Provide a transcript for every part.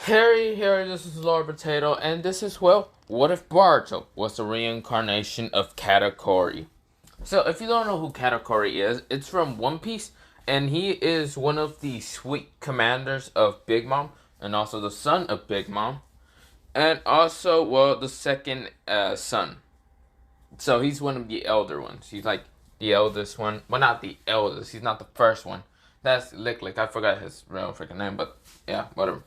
Harry, this is Lord Potato, and this is, well, what if Boruto was the reincarnation of Katakuri? So, if you don't know who Katakuri is, it's from One Piece, and he is one of the sweet commanders of Big Mom, and also the son of Big Mom, and also, well, the second son. So, he's one of the elder ones. He's like the eldest one. Well, not the eldest, he's not the first one. That's Lick Lick. I forgot his real freaking name, but yeah, whatever.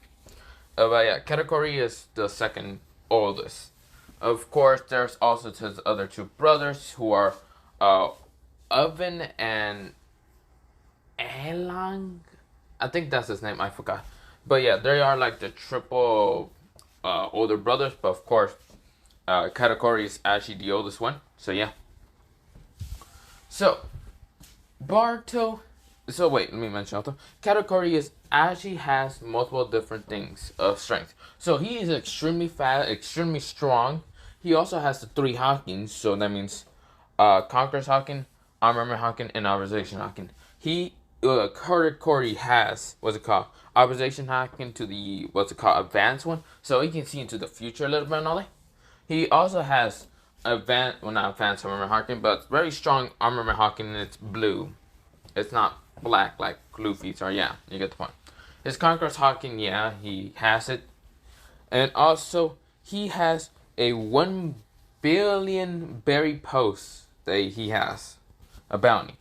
But yeah, Katakuri is the second oldest. Of course, there's also his other two brothers who are uh, Oven and Elang. I think that's his name. I forgot. But yeah, they are like the triple older brothers. But of course, Katakuri is actually the oldest one. So yeah. So Barto. So wait, let me mention also. Katakuri is actually has multiple different things of strength. So he is extremely fast, extremely strong. He also has the three Hawkins, so that means Conqueror's Hawking, Armament Hawking, and Observation Hawking. He Katakuri has what's it called? Observation Hawking to the what's it called? Advanced one. So he can see into the future a little bit and all that. He also has advanced, well, not advanced armament Hawking, but very strong armament Hawking, and it's blue. It's not black like Luffy's are. Yeah, you get the point. His Conqueror's Hawking, yeah, he has it. And also, he has a 1 billion berry post that he has. A bounty.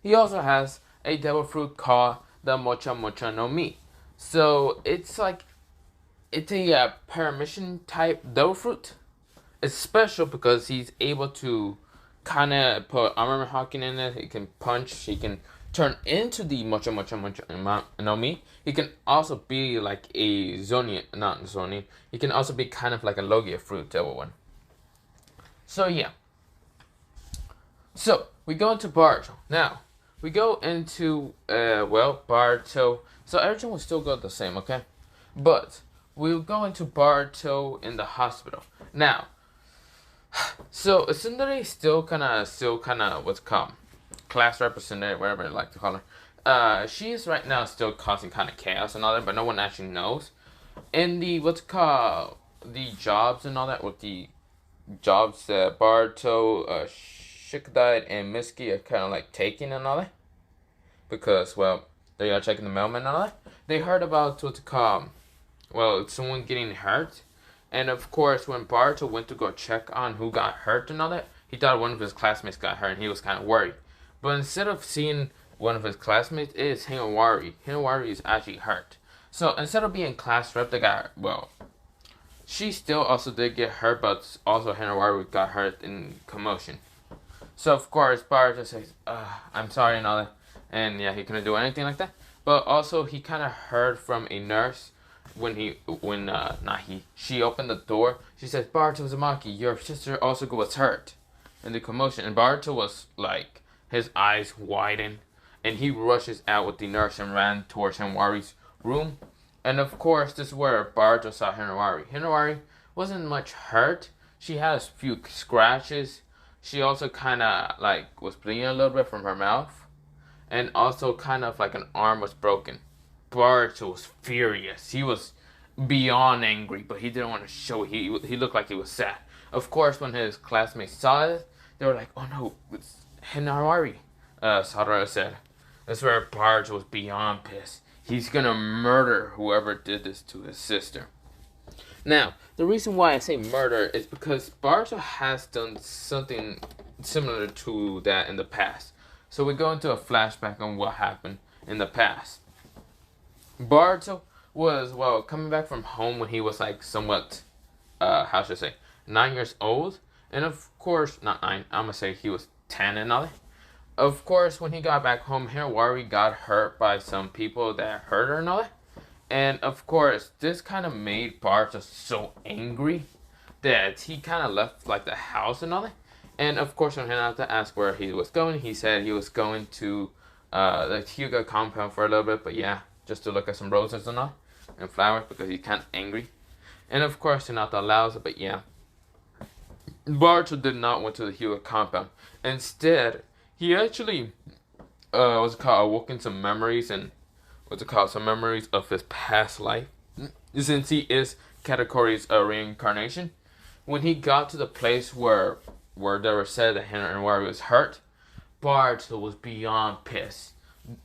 He also has a devil fruit called the Mocha Mocha no Mi. So, it's like, it's a permission type devil fruit. It's special because he's able to kind of put armor hawking in it. He can punch. He can turn into the Mocha Mocha Mocha no Mi. He can also be like a Zonian, not Zonian. He can also be kind of like a Logia fruit devil one. So yeah. So we go into Baruto. Now we go into Baruto. So everything will still go the same, okay? But we'll go into Baruto in the hospital. Now, so Sundari still kind of what's it called, class representative, whatever I like to call her. She is right now still causing kind of chaos and all that, but no one actually knows. In the what's it called, the jobs and all that, with the jobs that Barto, Shikadite, and Miski are kind of like taking and all that, because well they are checking the mailman and all that. They heard about what's it called, well, someone getting hurt. And of course, when Barto went to go check on who got hurt and all that, he thought one of his classmates got hurt and he was kind of worried. But instead of seeing one of his classmates, it is Hinawari. Hinawari is actually hurt. So instead of being class rep, they got, well, she still also did get hurt, but also Hinawari got hurt in commotion. So of course, Barto says, I'm sorry and all that. And yeah, he couldn't do anything like that. But also, he kind of heard from a nurse she opened the door. She said, Barto Uzumaki, your sister also was hurt in the commotion. And Barto was like, his eyes widened, and he rushes out with the nurse and ran towards Hinawari's room. And of course, this is where Barto saw Hinawari. Hinawari wasn't much hurt. She had a few scratches. She also kind of like was bleeding a little bit from her mouth. And also kind of like an arm was broken. Barto was furious. He was beyond angry, but he didn't want to show it. He looked like he was sad. Of course, when his classmates saw it, they were like, "Oh no, it's Hinawari." Sarada said. That's where Barto was beyond pissed. He's gonna murder whoever did this to his sister. Now, the reason why I say murder is because Barto has done something similar to that in the past. So we go into a flashback on what happened in the past. Barto was, well, coming back from home when he was like somewhat, how should I say, 9 years old. And of course, not 9, I'm gonna say he was 10 and all that. Of course, when he got back home, Hinawari got hurt by some people that hurt her and all that. And of course, this kind of made Barto so angry that he kind of left like the house and all that. And of course, when Hinata asked where he was going, he said he was going to the Hyuga compound for a little bit, but yeah, just to look at some roses and all, and flowers, because he's kind of angry. And of course, Hinata allows it, but yeah. Barto did not went to the Hyuga compound. Instead, he actually, awoken some memories and, some memories of his past life. since he is Katakuri's reincarnation. When he got to the place where they were said that Hinawari was hurt, Boruto was beyond pissed.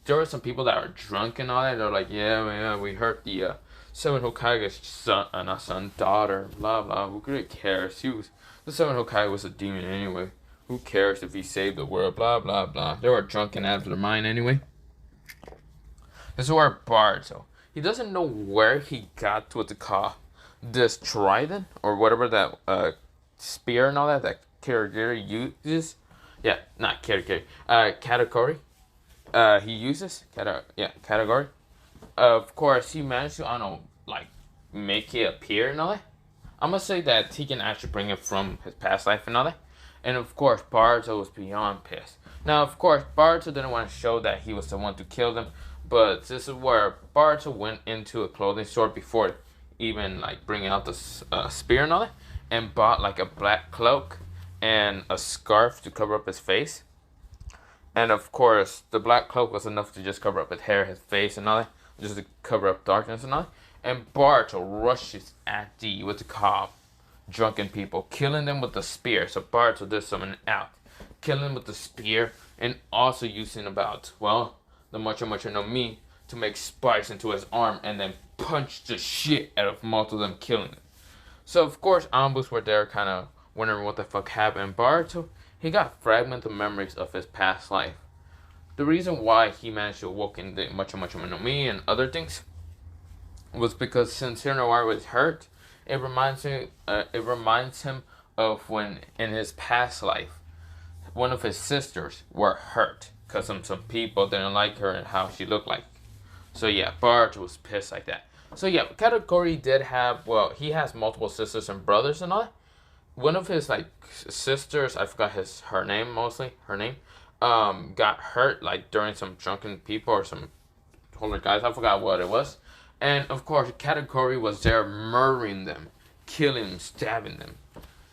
There were some people that were drunk and all that. They're like, yeah, we hurt the Seven Hokage's son, not son, daughter, blah blah. Who really cares? The Seven Hokage was a demon anyway. Who cares if he saved the world? Blah blah blah. They were drunk and out of their mind anyway. This is where Boruto. He doesn't know where he got what to call this trident or whatever that spear and all that Katakuri uses. Yeah, not Katakuri. Katakuri. He uses Katakuri. Of course, he managed to, I don't know, like, make it appear and all that. I'm gonna say that he can actually bring it from his past life and all that. And of course, Boruto was beyond pissed. Now, of course, Boruto didn't want to show that he was the one to kill them. But this is where Boruto went into a clothing store before even, like, bringing out the spear and all that. And bought, like, a black cloak and a scarf to cover up his face. And of course, the black cloak was enough to just cover up his hair, his face, and all that, just to cover up darkness and all that. And Boruto rushes at the drunken people, killing them with the spear. So Boruto did something out, killing them with the spear, and also using the Mocho no Mi to make spikes into his arm, and then punch the shit out of most of them, killing them. So of course, Ambus were there, kind of wondering what the fuck happened. Boruto, he got fragmented memories of his past life. The reason why he managed to awaken the Mocho no Mi and other things was because since Hinawari was hurt, it reminds him of when in his past life, one of his sisters were hurt because some people didn't like her and how she looked like. So yeah, Boruto was pissed like that. So yeah, Katakuri did have, he has multiple sisters and brothers and all that. One of his, like, sisters, I forgot her name, got hurt, like, during some drunken people or some older guys, I forgot what it was. And of course, Katakuri was there murdering them, killing them, stabbing them.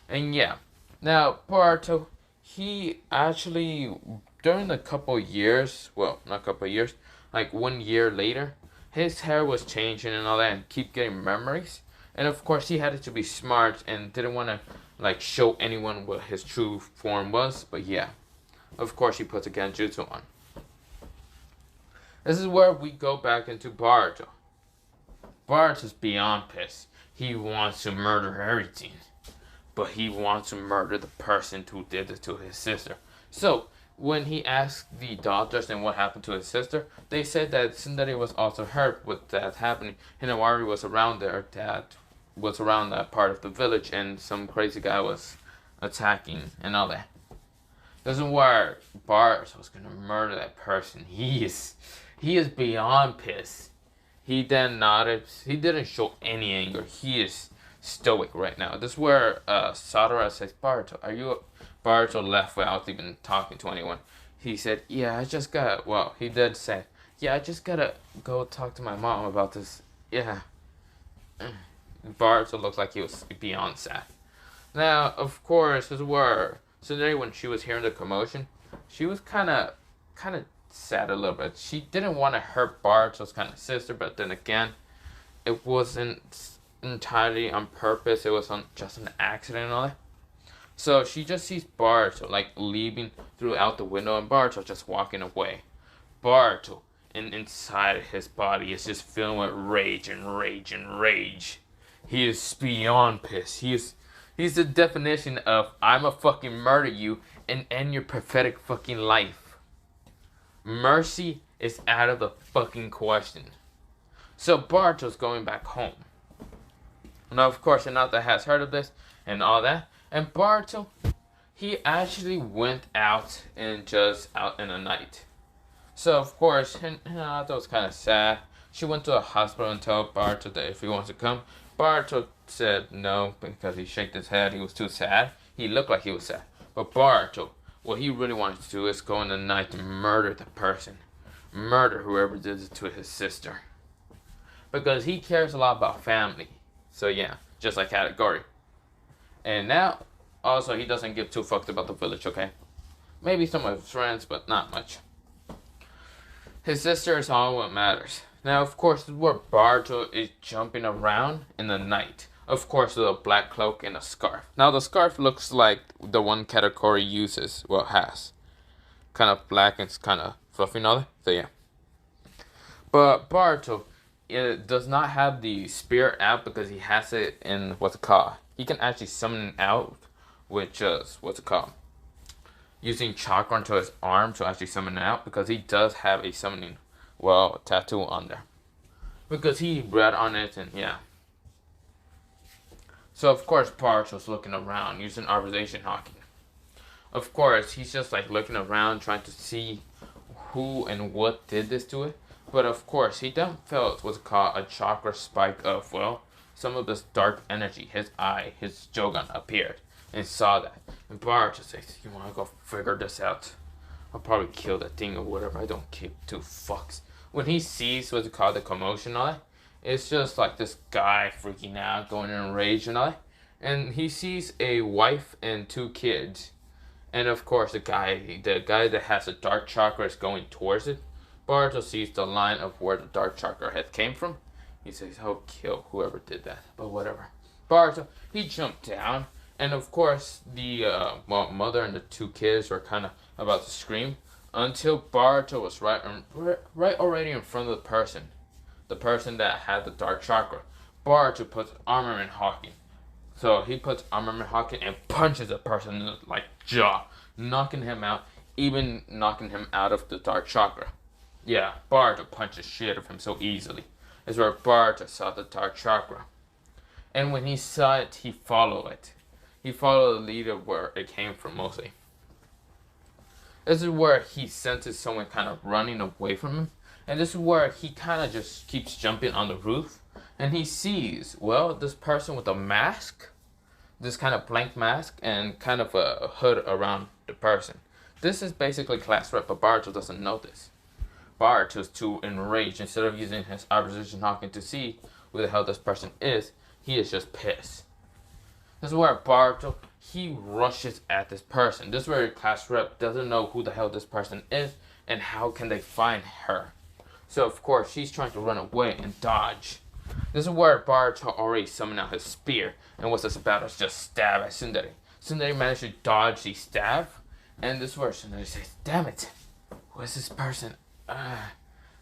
And yeah, now Boruto, he actually, during a couple years, not a couple years, like 1 year later, his hair was changing and all that and keep getting memories. And of course, he had to be smart and didn't want to, like, show anyone what his true form was. But yeah, of course, he puts a Genjutsu on. This is where we go back into Boruto. Boruto's beyond pissed. He wants to murder everything. But he wants to murder the person who did it to his sister. So, when he asked the doctors and what happened to his sister, they said that Tsundere was also hurt with that happening. Hinawari was around there, was around that part of the village, and some crazy guy was attacking and all that. This is where Boruto was gonna murder that person. He is beyond pissed. He then nodded. He didn't show any anger. He is stoic right now. This is where Sadara says, Boruto left without even talking to anyone. He said, yeah, he did say, yeah, I just gotta go talk to my mom about this. Yeah. Boruto looked like he was beyond sad. Now, of course, this is where Tsundere, when she was hearing the commotion, she was kind of sad a little bit. She didn't want to hurt Boruto's kind of sister, but then again, it wasn't entirely on purpose. It was just an accident and all that. So she just sees Boruto, like, leaving throughout the window, and Boruto just walking away. Boruto, inside his body, is just filled with rage and rage and rage. He is beyond pissed. He's the definition of, I'ma fucking murder you and end your pathetic fucking life. Mercy is out of the fucking question. So Boruto's going back home. Now, of course, Hinata has heard of this and all that. And Boruto, he actually went out in the night. So, of course, Hinata was kind of sad. She went to a hospital and told Boruto that if he wants to come. Boruto said no because he shook his head. He was too sad. He looked like he was sad. But Boruto, what he really wanted to do is go in the night and murder the person. Murder whoever did it to his sister. Because he cares a lot about family. So yeah, just like Katakuri. And now, also, he doesn't give two fucks about the village, okay? Maybe some of his friends, but not much. His sister is all what matters. Now, of course, this is where Boruto is jumping around in the night. Of course, with a black cloak and a scarf. Now, the scarf looks like the one Katakuri uses, well, has. Kind of black and kind of fluffy and all that. So, yeah. But Boruto, it does not have the spirit out because he has it in what's it called. He can actually summon it out with just what's it called, using chakra into his arm to actually summon it out because he does have a summoning, well, tattoo on there because he read on it and yeah. So of course Boruto's looking around using observation hawking. Of course he's just like looking around trying to see who and what did this to it. But of course, he then felt what's called a chakra spike of, well, some of this dark energy. His eye, his Jogan appeared and saw that. And Boruto says, you want to go figure this out? I'll probably kill that thing or whatever. I don't give two fucks. When he sees what's called the commotion on it, it's just like this guy freaking out, going in a rage and all that. And he sees a wife and two kids. And of course, the guy that has the dark chakra is going towards it. Boruto sees the line of where the dark chakra head came from. He says, "I'll kill whoever did that," but whatever. Boruto, he jumped down, and of course, the mother and the two kids were kind of about to scream until Boruto was right already in front of the person that had the dark chakra. Boruto puts armament hawking. So he puts armament hawking and punches the person in the jaw, knocking him out, even knocking him out of the dark chakra. Yeah, Boruto punches shit of him so easily. Is where Boruto saw the dark chakra. And when he saw it, he followed it. He followed the lead of where it came from mostly. This is where he senses someone kind of running away from him. And this is where he kind of just keeps jumping on the roof. And he sees, well, this person with a mask. This kind of blank mask and kind of a hood around the person. This is basically class rep, but Boruto doesn't know this. Boruto's too enraged. Instead of using his observation hawking to see who the hell this person is, he is just pissed. This is where Boruto, he rushes at this person. This is where your class rep doesn't know who the hell this person is and how can they find her. So of course she's trying to run away and dodge. This is where Boruto already summoned out his spear and was about to just stab at Tsundere. Tsundere managed to dodge the stab, and this is where Tsundere says, "Damn it, who is this person? I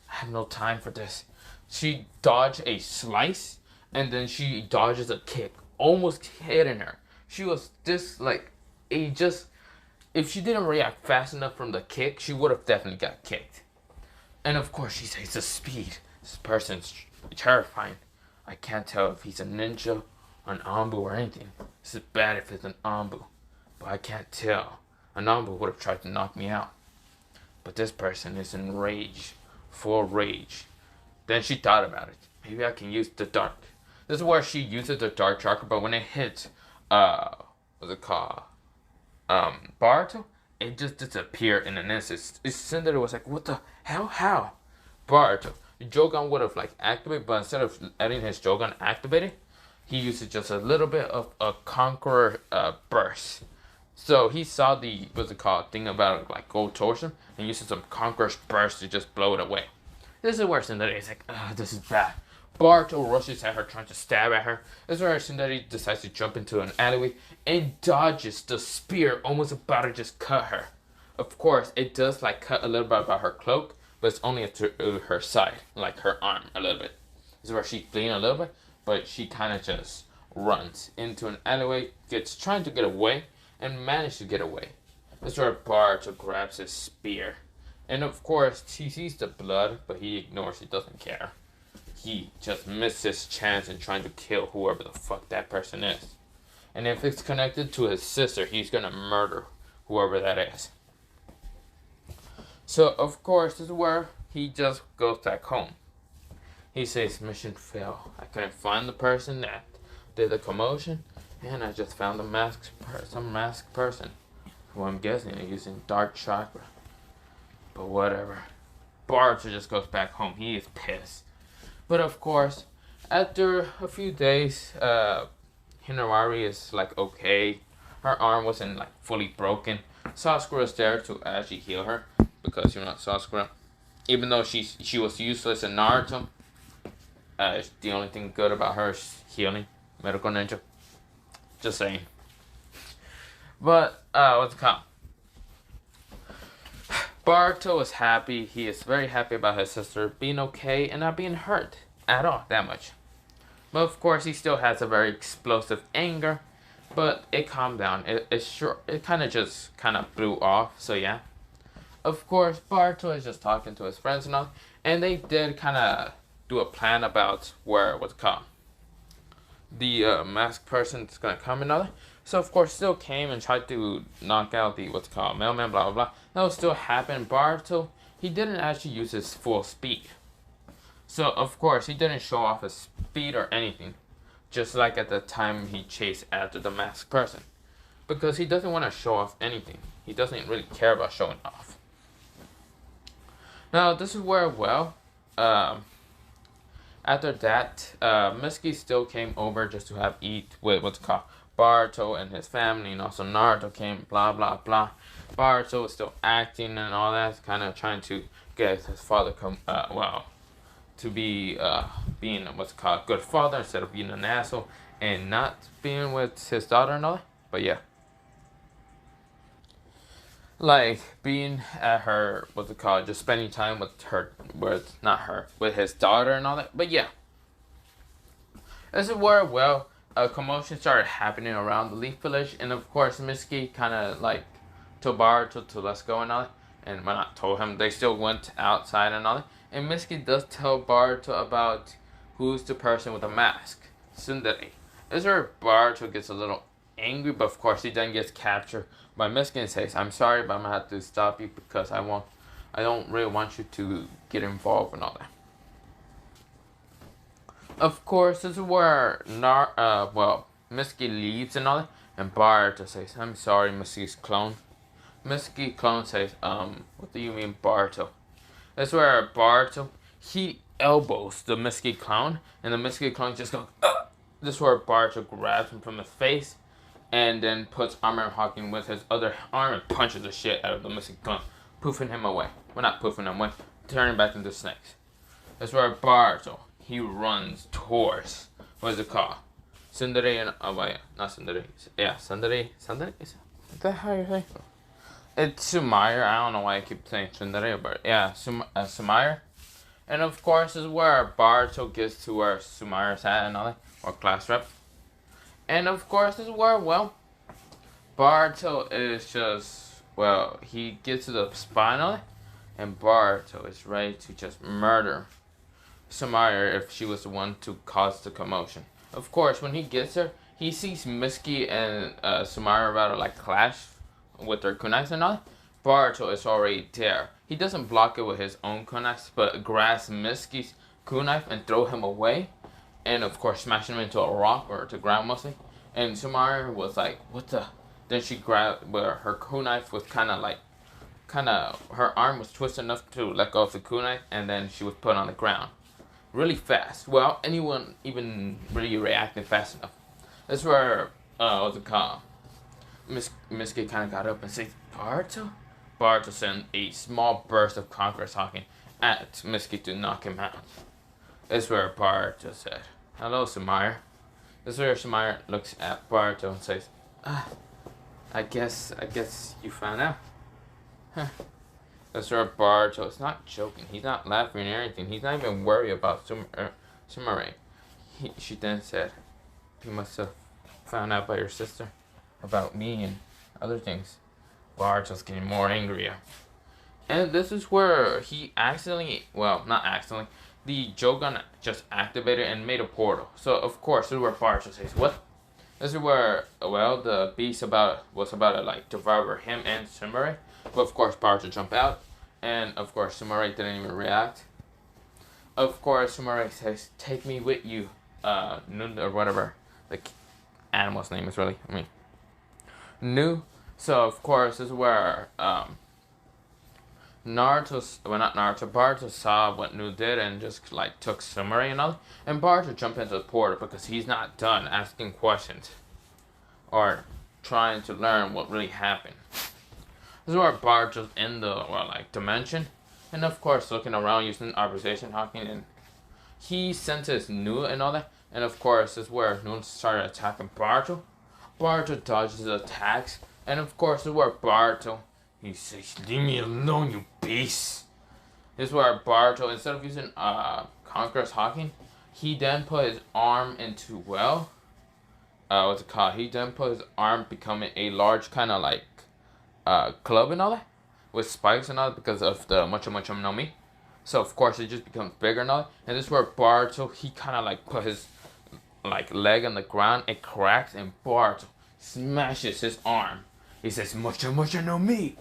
have no time for this." She dodged a slice, and then she dodges a kick, almost hitting her. She was just if she didn't react fast enough from the kick, she would have definitely got kicked. And of course, she says the speed. This person's terrifying. I can't tell if he's a ninja, an Anbu, or anything. This is bad if it's an Anbu, but I can't tell. An Anbu would have tried to knock me out. But this person is in rage, full rage. Then she thought about it. Maybe I can use the dark. This is where she uses the dark chakra, but when it hits, what's it called? Boruto, it just disappeared in an instant. Tsundere was like, "What the hell? How?" Boruto, Jogan would have activated, but instead of letting his Jogan activated, he uses just a little bit of a conqueror burst. So he saw the what's it called thing about go towards him and uses some conqueror's burst to just blow it away. This is where Tsundere is like, this is bad. Boruto rushes at her trying to stab at her. This is where Tsundere decides to jump into an alleyway and dodges the spear, almost about to just cut her. Of course, it does cut a little bit about her cloak, but it's only to her side, her arm a little bit. This is where she's bleeding a little bit, but she kind of just runs into an alleyway, trying to get away, and manages to get away. This is where Boruto grabs his spear. And of course, he sees the blood, but he ignores it, doesn't care. He just missed his chance in trying to kill whoever the fuck that person is. And if it's connected to his sister, he's gonna murder whoever that is. So, of course, this is where he just goes back home. He says, "Mission failed. I couldn't find the person that did the commotion, and I just found some masked person, who I'm guessing is using dark chakra. But whatever." Boruto just goes back home. He is pissed. But of course, after a few days, Hinawari is okay. Her arm wasn't fully broken. Sasakura is there to actually heal her because you're not Sasakura. Even though she was useless in Naruto, the only thing good about her is healing, medical ninja. Just saying. But what's it called? Boruto is happy. He is very happy about his sister being okay and not being hurt at all that much. But of course, he still has a very explosive anger. But it calmed down. It kind of blew off. So yeah. Of course, Boruto is just talking to his friends and all, and they did kind of do a plan about where what's called the masked person is gonna come and all that. So of course, still came and tried to knock out the what's called mailman, blah blah blah. That will still happen. Boruto, he didn't actually use his full speed. So of course, he didn't show off his speed or anything. Just like at the time he chased after the masked person, because he doesn't want to show off anything. He doesn't really care about showing off. Now this is where after that, Mitsuki still came over just to have eat with what's called Boruto and his family, and also Naruto came, blah blah blah. Boruto was still acting and all that, kind of trying to get his father to be being what's called a good father instead of being an asshole and not being with his daughter and all that. But yeah. Like being at her what's it called, just spending time with her with his daughter and all that. But yeah. This is where a commotion started happening around the Leaf Village, and of course Mitsuki kinda like told Boruto to let's go and all that. And when I told him, they still went outside and all that. And Mitsuki does tell Boruto about who's the person with the mask, Tsundere. This is where Boruto gets a little angry, but of course he then gets captured by Mitsuki and says, "I'm sorry, but I'm gonna have to stop you because I don't really want you to get involved and all that." Of course, this is where Mitsuki leaves and all that, and Boruto says, "I'm sorry, Mitsuki's clone." Mitsuki clone says, "What do you mean, Boruto?" That's where Boruto, he elbows the Mitsuki clone, and the Mitsuki clone just goes, "Ugh!" This is where Boruto grabs him from the face, and then puts armor hawking with his other arm and punches the shit out of the Mitsuki clone, poofing him away. Well, not poofing him away, turning back into snakes. That's where Boruto, he runs towards, what's it called? Tsundere and, not Tsundere. Yeah, Tsundere. Is that how you say? It's Sumire. I don't know why I keep saying Tsundere, but yeah, Sumire. And of course, this is where Boruto gets to where Sumire's at and all that, or class rep. And of course, this is where, Boruto is just, he gets to the spinal, and Boruto is ready to just murder Sumire if she was the one to cause the commotion. Of course, when he gets her, he sees Mitsuki and Sumire about to like clash with their kunais and all. Boruto is already there. He doesn't block it with his own kunais, but grabs Mitsuki's kunai and throw him away. And of course, smash him into a rock or to ground mostly. And Sumire was like, "What the?" Then she grabbed where her kunai was kind of her arm was twisted enough to let go of the kunai, and then she was put on the ground really fast. Well, anyone even really reacted fast enough. That's where what's it called? Mitsuki kind of got up and said, "Boruto?" Boruto sent a small burst of Conqueror's Hawking at Mitsuki to knock him out. That's where Boruto said, "Hello, Sumire." That's where Sumire looks at Boruto and says, I guess you found out." Huh. That's where Boruto is not joking. He's not laughing or anything. He's not even worried about Sumire. She then said, "You must have found out by your sister about me and other things." Boruto's getting more angrier. And this is where he not accidentally, the Jogan just activated and made a portal. So of course, this is where Boruto says, "What?" This is where, the beast was about to like devour him and Sumire. But of course, Boruto jumped out. And of course, Sumire didn't even react. Of course, Sumire says, "Take me with you." Or whatever the animal's name is really. Nu. So of course, this is where Boruto saw what Nu did and just like took Sumire and all. And Boruto jumped into the portal because he's not done asking questions or trying to learn what really happened. This is where Boruto's in the dimension, And of course, looking around using observation hacking, and he sent his Nu and all that. And of course, this is where Nu started attacking Boruto. Boruto dodges his attacks, and of course, this is where Boruto he says, "Leave me alone, you beast." This is where Boruto, instead of using Conqueror's Hawking, he then put his arm into what's it called? He then put his arm becoming a large kind of like club and all that with spikes and all that because of the Mocho Mocho no Mi. So of course it just becomes bigger and all that. And this is where Boruto he kind of like put his like leg on the ground. It cracks and Boruto smashes his arm. He says Mocho Mocho no Mi,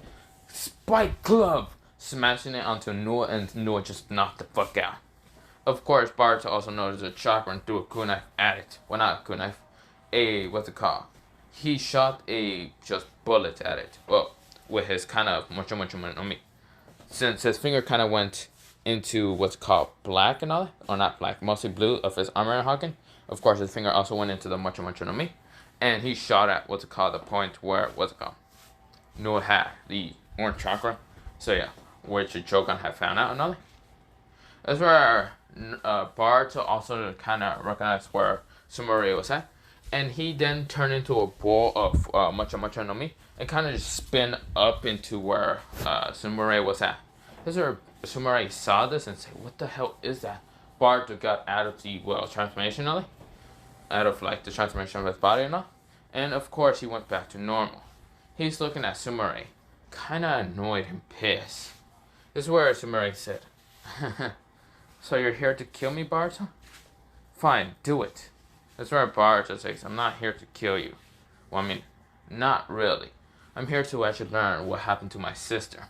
spike club, smashing it onto Noah, and Noah just knocked the fuck out. Of course, Boruto also noticed a chopper and threw a kunai at it. Well, not a kunai, what's it called? He shot a just bullet at it. Well, with his kind of Mocho Mocho no Mi. Since his finger kind of went into what's called black and all that, or not black, mostly blue of his armor Hawking. Of course, his finger also went into the Mocho Mocho no Mi. And he shot at what's it called, the point where, what's it called? Noah had the orange chakra. So yeah, which Jogan had found out and all that. That's where Boruto also kind of recognized where Sumire was at. And he then turned into a ball of Mocho Mocho no Mi and kind of just spin up into where Sumire was at. This is where Sumire saw this and said, "What the hell is that?" Boruto got out of the transformation, out of like the transformation of his body and all. And of course he went back to normal. He's looking at Sumire, kind of annoyed and pissed. This is where Sumire said, "So you're here to kill me, Boruto? Fine, do it." That's where Boruto says, "I'm not here to kill you." Well, I mean, not really. I'm here to actually learn what happened to my sister.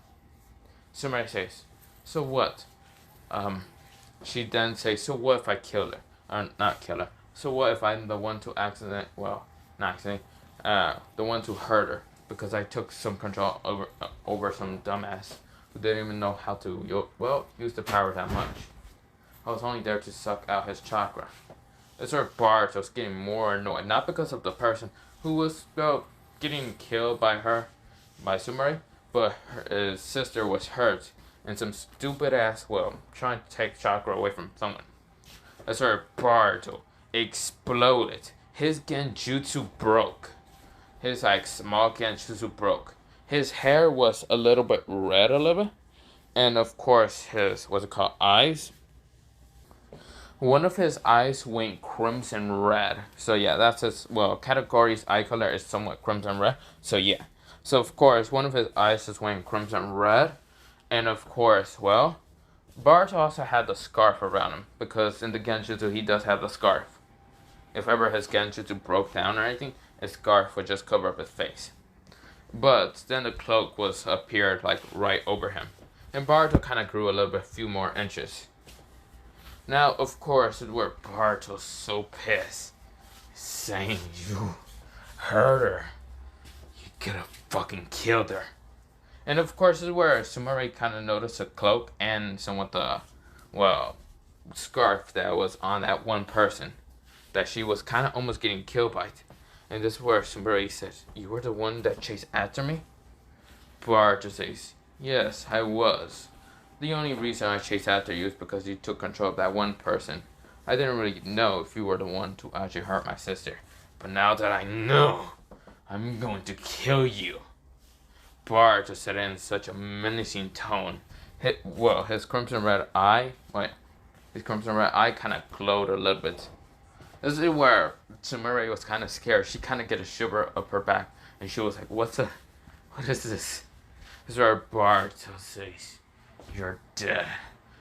Sumire says, "So what?" She then says, "So what if I kill her? Or not kill her. So what if I'm the one to the one to hurt her because I took some control over some dumbass who didn't even know how to use the power that much. I was only there to suck out his chakra." That's where Boruto's getting more annoyed, not because of the person who was getting killed by Sumire, but his sister was hurt and some stupid ass trying to take chakra away from someone. That's where Boruto exploded. His genjutsu broke. His small genjutsu broke. His hair was a little bit red, and of course his eyes. One of his eyes went crimson red. So yeah, that's his Katakuri's eye color is somewhat crimson red. So yeah. So of course one of his eyes just went crimson red. And of course, Boruto also had the scarf around him because in the genjutsu he does have the scarf. If ever his genjutsu broke down or anything, his scarf would just cover up his face. But then the cloak appeared right over him. And Boruto kind of grew a few more inches. Now, of course, it where Boruto's so pissed, saying, "You hurt her. You could have fucking killed her." And of course, this is where Sumire kind of noticed a cloak and somewhat scarf that was on that one person that she was kind of almost getting killed by. And this is where Sumire says, "You were the one that chased after me?" Boruto says, "Yes, I was. The only reason I chased after you is because you took control of that one person. I didn't really know if you were the one to actually hurt my sister. But now that I know, I'm going to kill you." Boruto said it in such a menacing tone. His crimson red eye kind of glowed a little bit. This is where Sumire was kind of scared. She kind of get a shiver up her back, and she was like, what is this?" This is where Boruto says, "You're dead."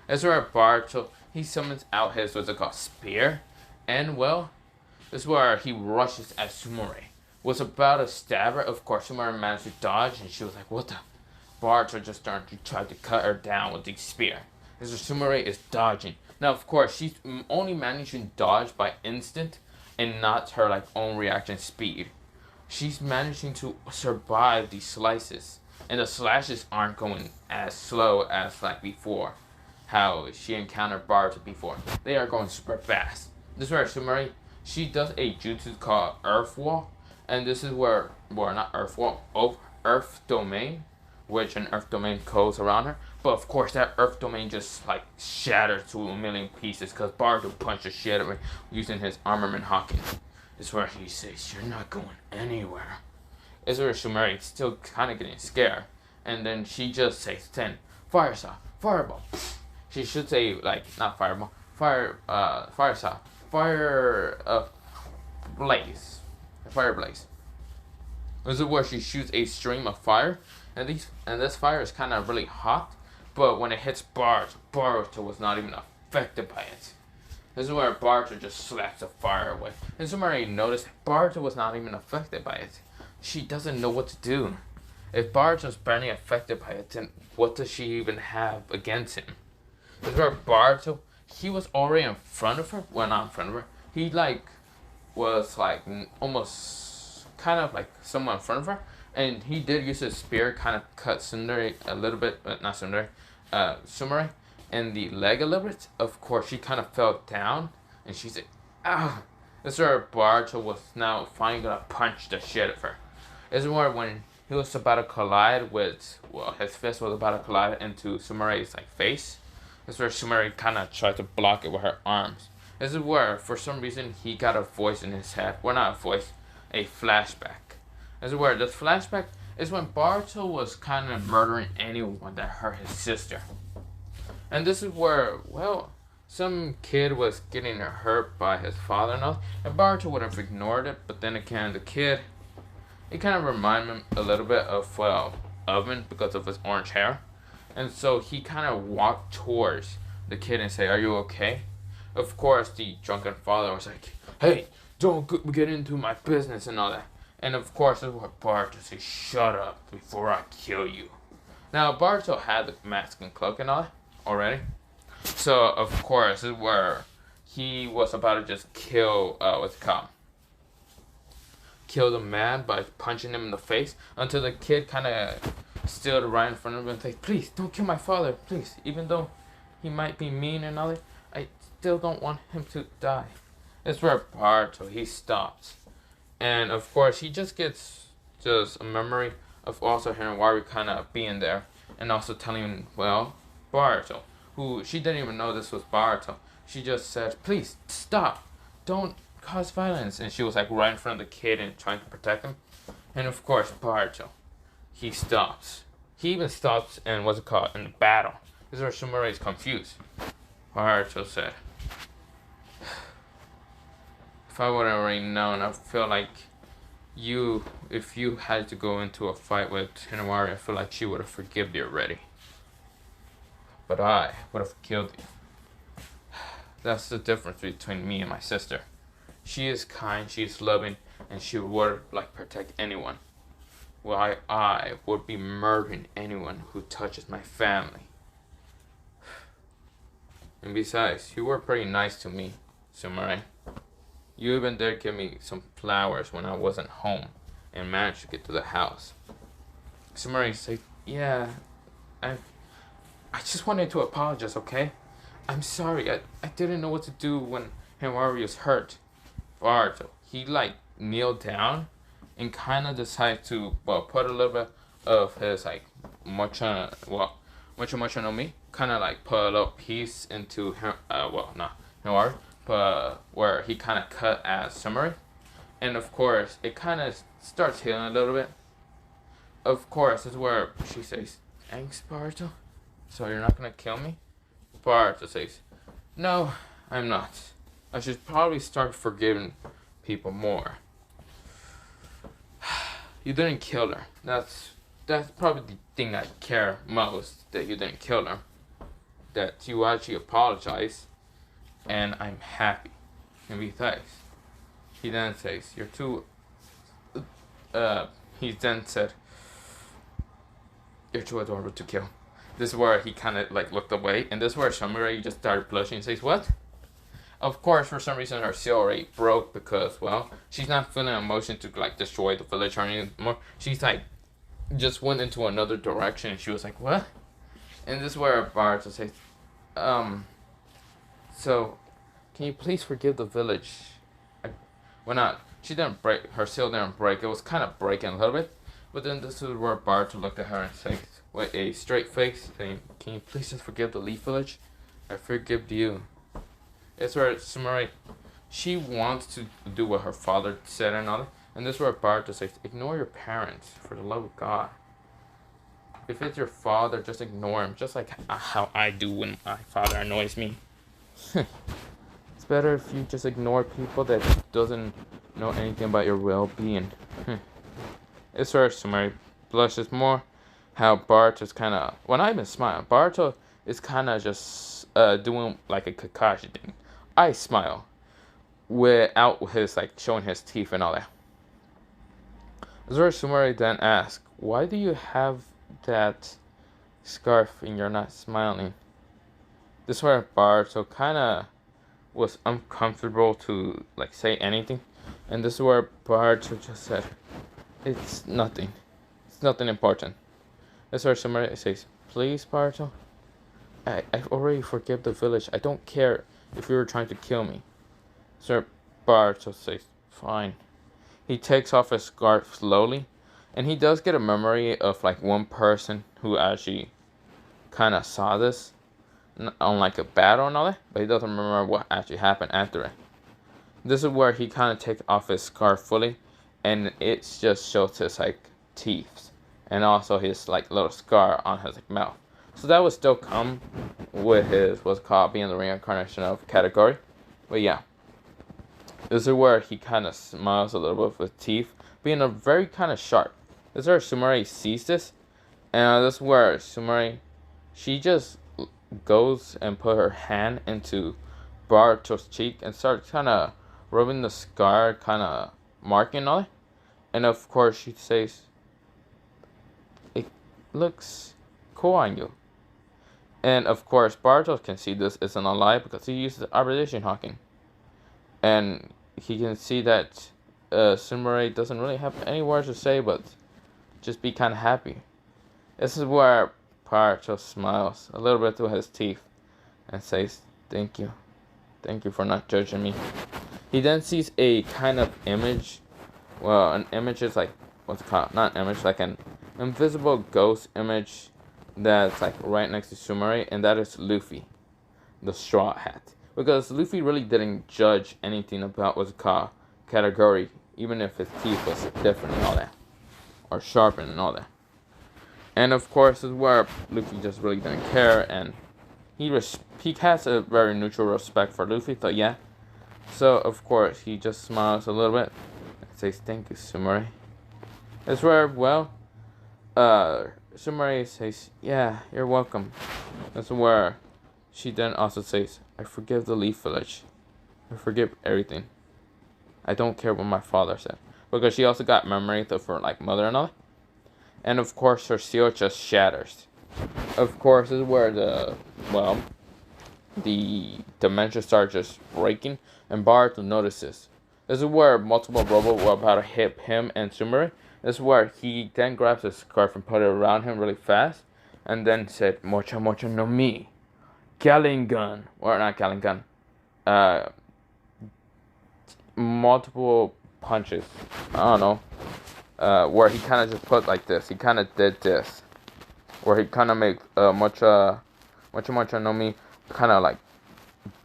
That's where Boruto, he summons out his, spear. And, this is where he rushes at Sumire. Was about to stab her. Of course, Sumire managed to dodge, and she was like, "What the?" Boruto just started to try to cut her down with the spear. This is Sumire is dodging. Now, of course, she's only managing to dodge by instant and not her, own reaction speed. She's managing to survive these slices. And the slashes aren't going as slow as before. How she encountered Boruto before. They are going super fast. This is where Sumire, she does a jutsu called Earth Wall. And this is not Earth Wall, Earth Domain. Which an Earth Domain goes around her. But of course, that Earth domain just like shattered to a million pieces because Boruto punched the shit out of it using his armament Hawking. This is where he says, "You're not going anywhere." This is where Shumari is still kind of getting scared, and then she just says, "10 fire saw, fireball." She should say like not fireball, fire saw, fire blaze, fire blaze. This is where she shoots a stream of fire, and this fire is kind of really hot. But when it hits Boruto was not even affected by it. This is where Boruto just slaps the fire away. And somebody noticed Boruto was not even affected by it. She doesn't know what to do. If Boruto's barely affected by it, then what does she even have against him? This is where Boruto, he was already in front of her. Well, not in front of her. He was almost kind of like someone in front of her. And he did use his spear, kind of cut Sumire a little bit, but not Sumire, in the leg a little bit. Of course, she kind of fell down, and she said, "Ah!" This is where Boruto was now finally gonna punch the shit out of her. This is where when he was about to collide with, his fist was about to collide into Sumire's face. This is where Sumire kind of tried to block it with her arms. This is where, for some reason, he got a voice in his head. Well, not a voice, a flashback. This is where this flashback is when Boruto was kind of murdering anyone that hurt his sister. And this is where, some kid was getting hurt by his father and all, and Boruto would have ignored it, but then again, the kid, it kind of reminded him a little bit of, Oven because of his orange hair. And so he kind of walked towards the kid and said, "Are you okay?" Of course, the drunken father was like, "Hey, don't get into my business," and all that. And of course, this is what Boruto says, "Shut up before I kill you." Now, Boruto had the mask and cloak and all that already. So, of course, this is where he was about to just kill, kill the man by punching him in the face until the kid kind of stood right in front of him and said, "Please, don't kill my father, please. Even though he might be mean and all that, I still don't want him to die." That's where Boruto, he stops. And of course, he just gets just a memory of also hearing Waru kind of being there. And also telling him, Boruto, who she didn't even know this was Boruto. She just said, "Please, stop. Don't cause violence." And she was right in front of the kid and trying to protect him. And of course, Boruto, he stops. He even stops in, in the battle. This is where Sumire is confused. Boruto said, "If I would have already known, I feel like if you had to go into a fight with Hinawari, I feel like she would have forgiven you already. But I would have killed you. That's the difference between me and my sister. She is kind, she is loving, and she would protect anyone. While I would be murdering anyone who touches my family. And besides, you were pretty nice to me, Sumire. You even did give me some flowers when I wasn't home and managed to get to the house." Sumire said, "Yeah, I just wanted to apologize, okay? I'm sorry, I didn't know what to do when Hinawari was hurt." Boruto, he kneeled down and kind of decided to, put a little bit of his, Mocha no Mi, kind of put a little piece into him, Hinawari, but where he kind of cut at Sumire. And of course, it kind of starts healing a little bit. Of course, this is where she says, "Thanks, Boruto. So you're not going to kill me?" Boruto says, "No, I'm not. I should probably start forgiving people more." You didn't kill her. That's probably the thing I care most, that you didn't kill her. That you actually apologized. And I'm happy. And besides, he then says, "You're too," he then said, "You're too adorable to kill." This is where he kind of looked away, and this is where Sumire just started blushing and says, "What?" Of course, for some reason, her seal rate broke because, she's not feeling emotion to destroy the village or anymore. She's just went into another direction, and she was like, "What?" And this is where Boruto says, "So, can you please forgive the village?" She didn't break, her seal didn't break. It was kind of breaking a little bit. But then this is where Boruto looked at her and says, with a straight face, saying, "Can you please just forgive the Leaf Village? I forgive you." It's where Sumari, she wants to do what her father said and all that. And this is where Boruto says, "Ignore your parents, for the love of God. If it's your father, just ignore him, just like how I do when my father annoys me." It's better if you just ignore people that doesn't know anything about your well-being. It's where Sumari blushes more. How Boruto's kind of, when I've been smiling, Boruto is kind of just doing like a Kakashi thing. I smile without his like showing his teeth and all that. Zoro Sumari then asks, "Why do you have that scarf and you're not smiling?" This is where Boruto kind of was uncomfortable to like say anything, and this is where Boruto just said, "It's nothing. It's nothing important." This is where Sumari says, "Please, Boruto, I've already forgive the village. I don't care if you were trying to kill me." Sir Boruto says, "Fine." He takes off his scarf slowly, and he does get a memory of like one person who actually kind of saw this on like a battle and all that, but he doesn't remember what actually happened after it. This is where he kind of takes off his scarf fully, and it just shows his like teeth, and also his like little scar on his like mouth. So that would still come with his what's called being the reincarnation of Katakuri, but yeah. This is where he kind of smiles a little bit with teeth, being a very kind of sharp. This is where Sumari sees this, and this is where Sumari, she just goes and put her hand into Boruto's cheek and starts kind of rubbing the scar, kind of marking on it. And of course, she says, "It looks cool on you." And of course, Boruto can see this isn't a lie because he uses arbitration hawking. And he can see that Sumari doesn't really have any words to say, but just be kind of happy. This is where Boruto smiles a little bit through his teeth and says, "Thank you. Thank you for not judging me." He then sees a kind of image. Well, an image is like, what's it called? Not an image, like an invisible ghost image that's like right next to Sumari, and that is Luffy, the Straw Hat. Because Luffy really didn't judge anything about what's called Katakuri, even if his teeth was different and all that, or sharpened and all that. And of course, this is where Luffy just really didn't care, and he has a very neutral respect for Luffy, so yeah. So of course, he just smiles a little bit and says, "Thank you, Sumari." It's where, well, Sumari says, "Yeah, you're welcome." That's where she then also says, "I forgive the Leaf Village. I forgive everything. I don't care what my father said." Because she also got memories of her like mother and all that. And of course, her seal just shatters. Of course, this is where the dimensions start just breaking, and Boruto notices. This is where multiple robots were about to hit him and Sumari. This is where he then grabs his scarf and put it around him really fast, and then said, "Mocha mocha no mi. Gallingun." Or not Gallingun. Multiple punches. I don't know. Where he kind of just put like this. He kind of did this. Where he kind of made mocha no mi kind of like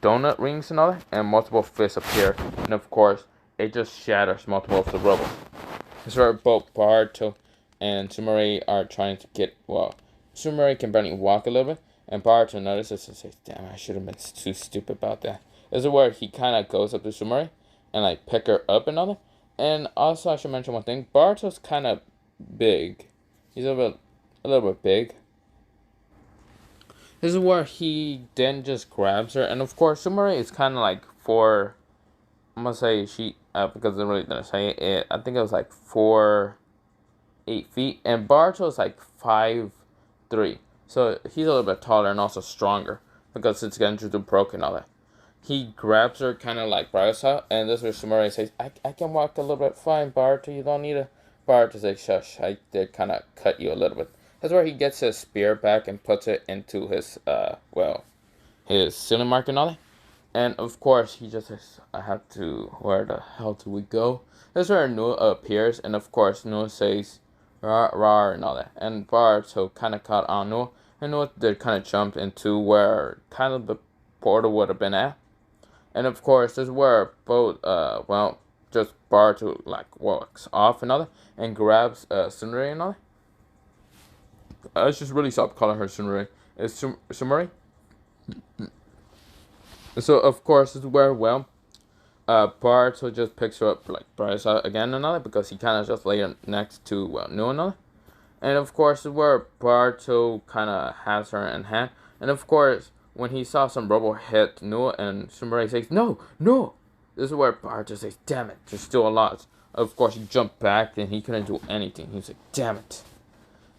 donut rings and all that, and multiple fists appear, and of course it just shatters multiple of the robots. This is where both Boruto and Sumari are trying to get, well, Sumari can barely walk a little bit, and Boruto notices and says, "Damn, I should have been too stupid about that." This is where he kind of goes up to Sumari and like pick her up and all that. And also I should mention one thing, Boruto's kind of big. He's a little bit big. This is where he then just grabs her, and of course Sumari is kind of like I'm gonna say she, because it really didn't say it, I think it was like 8 feet, and Boruto is like 5'3", so he's a little bit taller and also stronger, because it's getting through the broken and all that. He grabs her kind of like Barasa, and this is where Sumari says, I can walk a little bit fine, Boruto, you don't need a... Boruto says, "Shush, I did kind of cut you a little bit." That's where he gets his spear back and puts it into his, his ceiling mark and all that. And of course, he just says, "I have to, where the hell do we go?" That's where Noah appears, and of course, Noah says, and all that. And Boruto kind of caught on Noah, and Noah did kind of jump into where kind of the portal would have been at. And of course, this is where both, just Boruto like walks off and all that, and grabs Sumire and all that. I just really stopped calling her Sumire. It's Sumire. So of course, this is where Boruto just picks her up like Bryce again and all that, because he kind of just lay next to Noah and all that. And of course, this is where Boruto kind of has her in hand. And of course, when he saw some rubble hit Noah, and Sumire says, "No, no!" This is where Boruto says, "Damn it, there's still a lot." Of course, he jumped back and he couldn't do anything. He was like, "Damn it."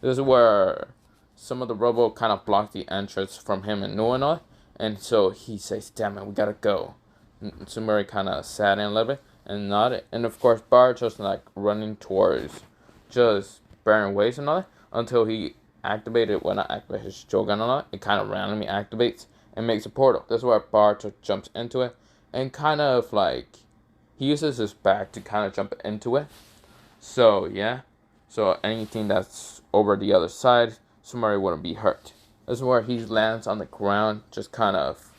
This is where some of the rubble kind of blocked the entrance from him and Noah and all. And so he says, "Damn it, we gotta go." And Sumire kind of sat in a little bit and nodded. And of course, Boruto's like running towards just barren ways and all that, until he activated, well, not activate his Shogun and all that. It kind of randomly activates and makes a portal. This is where Boruto jumps into it, and kind of like he uses his back to kind of jump into it. So yeah, so anything that's over the other side, Sumire wouldn't be hurt. This is where he lands on the ground, just kind of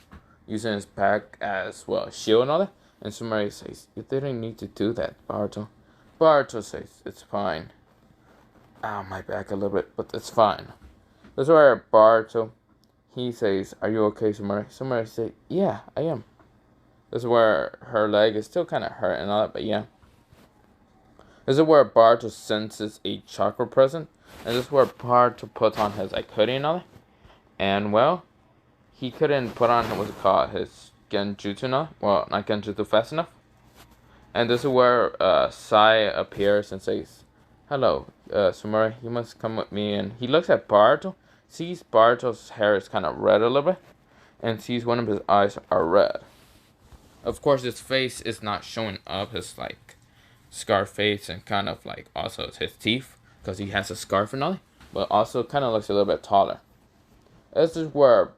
using his back as well shield and all that. And Sumire says, "You didn't need to do that, Boruto." Boruto says, "It's fine." Ow, my back a little bit, but it's fine. This is where Boruto, he says, "Are you okay, Sumire?" Sumire says, "Yeah, I am." This is where her leg is still kind of hurt and all that, but yeah. This is where Boruto senses a chakra present, and this is where Boruto puts on his hoodie and all that. And well, he couldn't put on, what's it called, his genjutsu now. Well, not genjutsu fast enough. And this is where Sai appears and says, "Hello, Sumire, you must come with me." And he looks at Boruto, sees Boruto's hair is kind of red a little bit, and sees one of his eyes are red. Of course, his face is not showing up, his like scar face, and kind of like also his teeth, because he has a scarf and all, but also kind of looks a little bit taller. This is where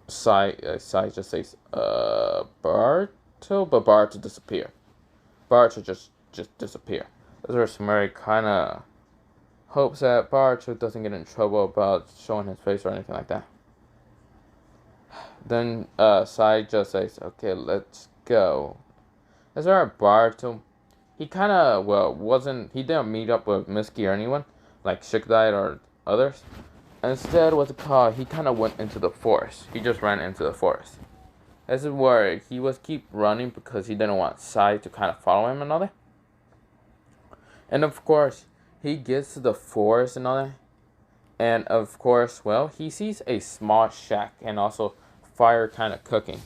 Sai just says, Boruto, but Boruto disappear. Boruto just disappear. This is where Sumire kind of hopes that Boruto doesn't get in trouble about showing his face or anything like that. Then Sai just says, "Okay, let's go." That's where Boruto, he kind of, he didn't meet up with Mitsuki or anyone, like Shikadai or others. Instead, he kind of went into the forest. He just ran into the forest. This is where he was keep running because he didn't want Sai to kind of follow him and all that. And of course, he gets to the forest and all that. And of course, he sees a small shack and also fire kind of cooking.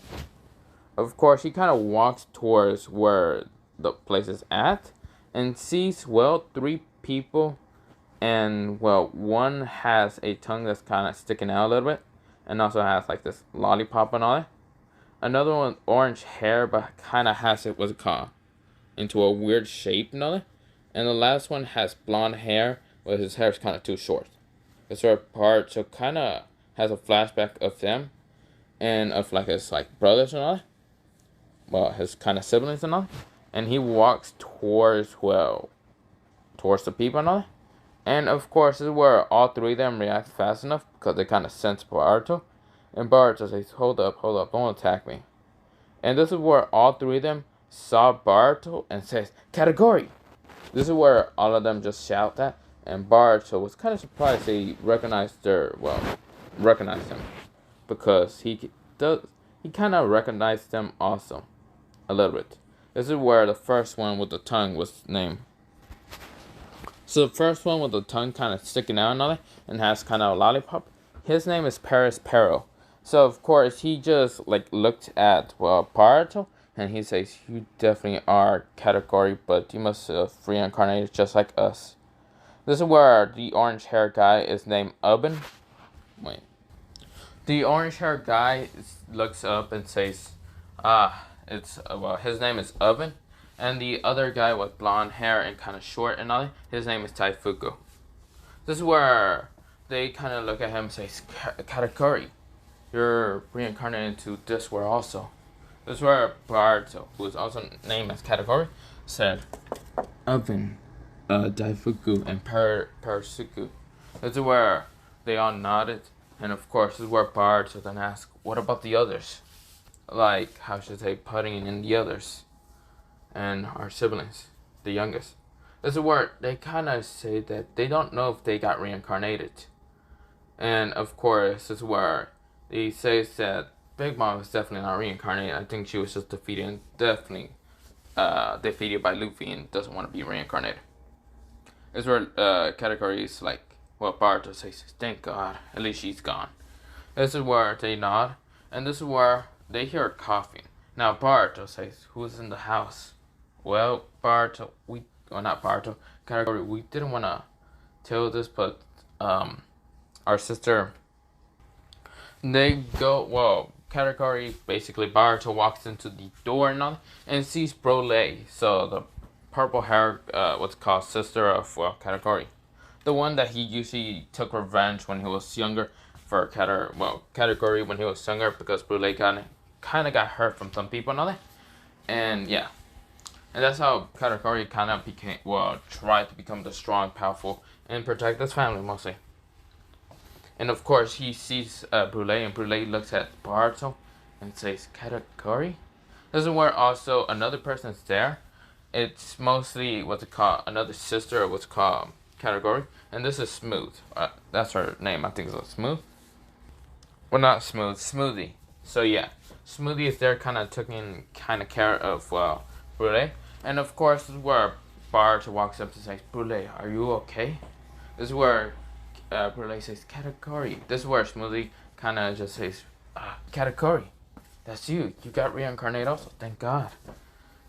Of course, he kind of walks towards where the place is at and sees, 3 people. And, one has a tongue that's kind of sticking out a little bit, and also has like this lollipop and all that. Another one, orange hair, but kind of has it, into a weird shape and all that. And the last one has blonde hair, but his hair is kind of too short. The third part, so kind of has a flashback of them, and of like his like brothers and all that. His kind of siblings and all. And he walks towards the people and all that. And of course, this is where all 3 of them react fast enough, because they kind of sense Boruto. And Boruto says, hold up, don't attack me." And this is where all 3 of them saw Boruto and says, "Katakuri!" This is where all of them just shout that. And Boruto was kind of surprised they recognized him. Because he kind of recognized them also. A little bit. This is where the first one with the tongue was named. So the first one with the tongue kind of sticking out and all that, and has kind of a lollipop, his name is Paris Pero. So of course he just like looked at Boruto, and he says, "You definitely are Katakuri, but you must have reincarnated just like us." This is where the orange hair guy is named Ubin. The orange hair guy looks up and says, his name is Ubin. And the other guy with blonde hair and kind of short and all, his name is Taifuku. This is where they kind of look at him and say, "Katakuri, you're reincarnated into this world also." This is where Boruto, who is also named as Katakuri, said, "Oven, Daifuku and Parasuku. This is where they all nodded, and of course, this is where Baruto then asked, "What about the others? Like, how should I say, putting in the others and our siblings, the youngest?" This is where they kind of say that they don't know if they got reincarnated, and of course, this is where he says that Big Mom was definitely not reincarnated. I think she was just defeated, and definitely defeated by Luffy, and doesn't want to be reincarnated. This is where Katakuri is like, well, Baruto says, "Thank God, at least she's gone." This is where they nod, and this is where they hear coughing. Now Baruto says, "Who's in the house?" Well, Baruto, not Baruto, Katakuri, we didn't want to tell this, but our sister, they go, well, Katakuri, basically, Baruto walks into the door and sees Brole, so the purple hair, what's called sister of, well, Katakuri. The one that he usually took revenge when he was younger for Katakuri when he was younger, because Brule kind of got hurt from some people and all that. And yeah. And that's how Katakuri kind of became, well, tried to become the strong, powerful, and protect his family mostly. And of course, he sees Brule, and Brule looks at Baruto and says, "Katakuri?" This is where also another person's there. It's mostly what's it called, another sister of what's called Katakuri. And this is Smooth. That's her name, I think it's Smooth. Well, not Smooth, Smoothie. So yeah, Smoothie is there kind of taking kind of care of, well, Brule. And of course, this is where Baruto walks up to say, "Brule, are you okay?" This is where Brule says, "Katakuri." This is where Smoothie kind of just says, "Katakuri, that's you. You got reincarnated also. Thank God."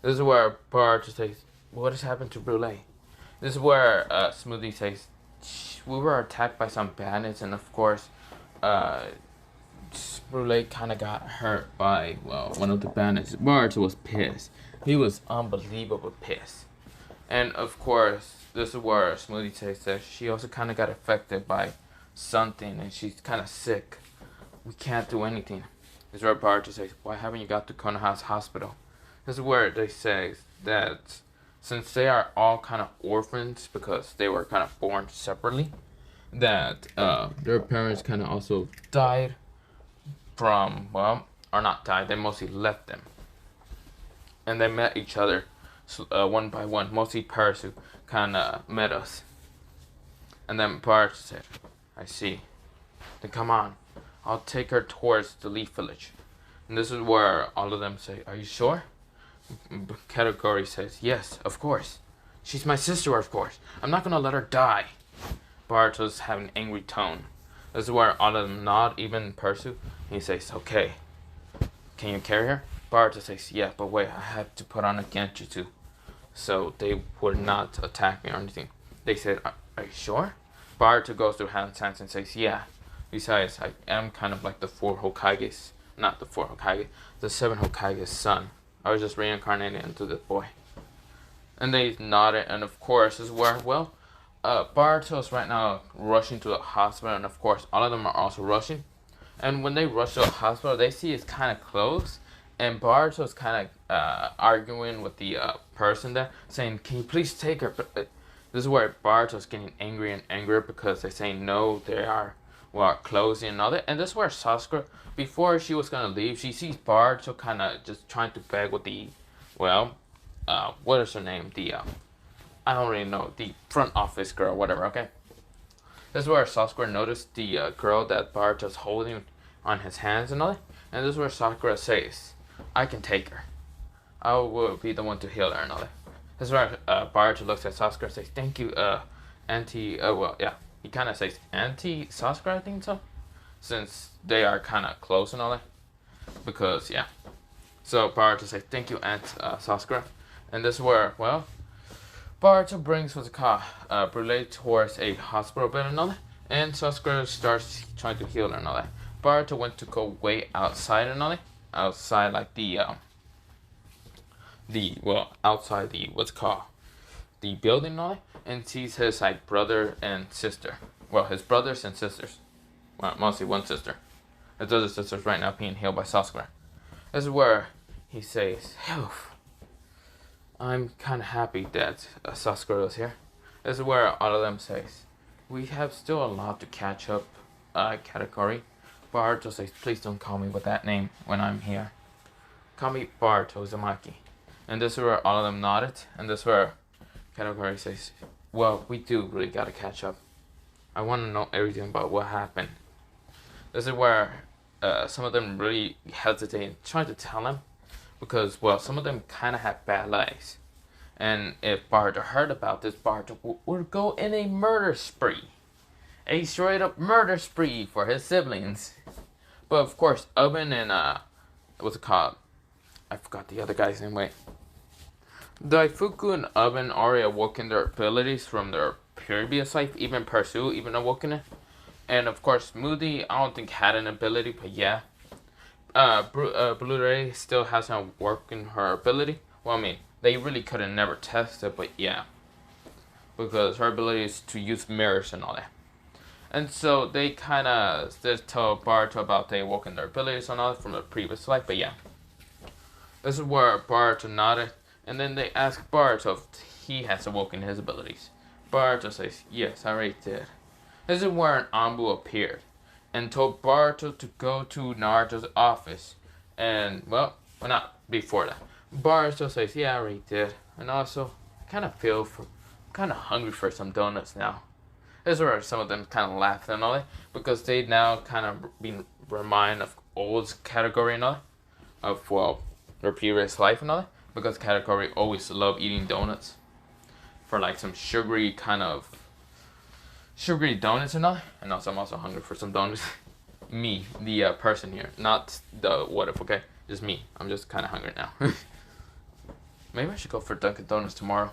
This is where Baruto says, "What has happened to Brule?" This is where Smoothie says, "We were attacked by some bandits, and of course, Brule kind of got hurt by, well, one of the bandits." Baruto was pissed. He was unbelievable pissed. And of course, this is where Smoothie says that she also kind of got affected by something, and she's kind of sick. We can't do anything. This is where Baruto says, "Why haven't you got to Konoha's hospital?" This is where they say that since they are all kind of orphans because they were kind of born separately, that their parents kind of also died from, well, or not died, they mostly left them. And they met each other one by one. Mostly Parasu kind of met us. And then Baruto said, "I see. Then come on. I'll take her towards the Leaf Village." And this is where all of them say, "Are you sure?" Katakuri says, "Yes, of course. She's my sister, of course. I'm not gonna let her die." Baruto's having an angry tone. This is where all of them nod, even Parasu. He says, "Okay. Can you carry her?" Baruto says, "Yeah, but wait, I have to put on a genjutsu, so they would not attack me or anything." They said, "Are you sure?" Baruto goes through hand signs and says, "Yeah. Besides, I am kind of like the 4 Hokages. Not the 4 Hokage. The 7 Hokage's son. I was just reincarnated into this boy." And they nodded, and of course, this is where, well, Baruto is right now rushing to the hospital, and of course, all of them are also rushing. And when they rush to the hospital, they see it's kind of closed, and Baruto is kind of arguing with the person there, saying, "Can you please take her?" But this is where Baruto is getting angry and angrier because they're saying no, they are, well, closing and all that. And this is where Sasura, before she was gonna leave, she sees Baruto kind of just trying to beg with the, well, what is her name? The I don't really know, the front office girl, whatever. Okay. This is where Sasura noticed the girl that Baruto's holding on his hands and all that. And this is where Sakura says, "I can take her. I will be the one to heal her and all that." This is where Baruto looks at Sasura and says, "Thank you, Auntie." Well, yeah, he kind of says Auntie Sasura, I think so, since they are kind of close and all that. Because yeah, so Baruto says, "Thank you, Aunt Sasura." And this is where, well, Baruto brings what's called Brule towards a hospital bed and all that, and Sasura starts trying to heal her and all that. Baruto went to go wait outside and all that, outside like outside the what's called the building and all that, and sees his like brother and sister. Well, his brothers and sisters. Well, mostly one sister. His other sister's right now being healed by Sasura. This is where he says, "Phew, I'm kind of happy that Sasura is here. This is where all of them says, we have still a lot to catch up, Katakuri. Boruto says, please don't call me with that name when I'm here. Call me Boruto Uzumaki. And this is where all of them nodded, and this is where Katakuri says, well, we do really gotta catch up. I want to know everything about what happened. This is where some of them really hesitate and try to tell him, because, well, some of them kind of have bad lives. And if Boruto heard about this, Boruto would go in a murder spree. A straight up murder spree for his siblings. But of course, Oben and, what's it called? I forgot the other guy's name, wait. Daifuku and Oben already awoken their abilities from their previous life, even Pursue, even awoken it. And of course, Moody, I don't think had an ability, but yeah. Blu-ray still hasn't worked in her ability. Well, I mean, they really could have never tested, but yeah. Because her ability is to use mirrors and all that. And so they kind of just tell Boruto about they awoken their abilities and all that from the previous life, but yeah. This is where Boruto nodded, and then they ask Boruto if he has awoken his abilities. Boruto says, yes, I already did. This is where an Anbu appeared and told Boruto to go to Naruto's office. And, well, not before that. Boruto says, yeah, I already did. And also, I kind of kind of hungry for some donuts now. This is where some of them kind of laughed and all that, because they now kind of been reminded of old Katakuri and all that, of, well, their previous life and all that, because Katakuri always loved eating donuts for like some sugary donuts and all that. And also, I'm also hungry for some donuts. Me, the person here, not the what if, okay? Just me. I'm just kind of hungry now. Maybe I should go for Dunkin' Donuts tomorrow.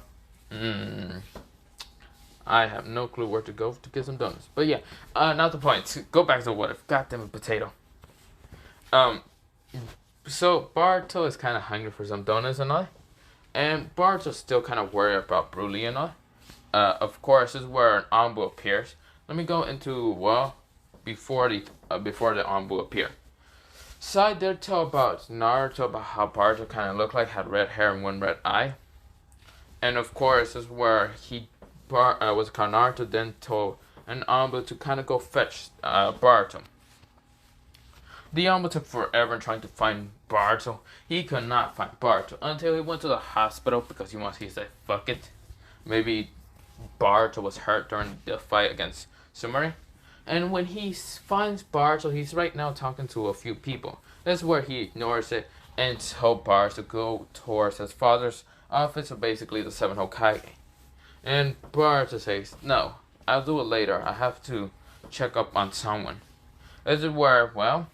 I have no clue where to go to get some donuts. But yeah, not the point. Go back to what if. Goddamn it, potato. So Boruto is kind of hungry for some donuts and all. And Boruto's still kind of worried about Broly and all. Of course, this is where an Anbu appears. Let me go into, well, before the Anbu appear. Side did tell about Naruto about how Boruto kind of looked like, had red hair and one red eye. And of course, this is where Naruto then told an Anbu to kind of go fetch Boruto. The Anbu took forever trying to find Boruto. He could not find Boruto until he went to the hospital because he said, fuck it. Maybe Boruto was hurt during the fight against Sumire. And when he finds Boruto, he's right now talking to a few people. That's where he ignores it and tells Boruto to go towards his father's office, so basically the 7 Hokage. And Boruto says, no, I'll do it later. I have to check up on someone. This is where, well,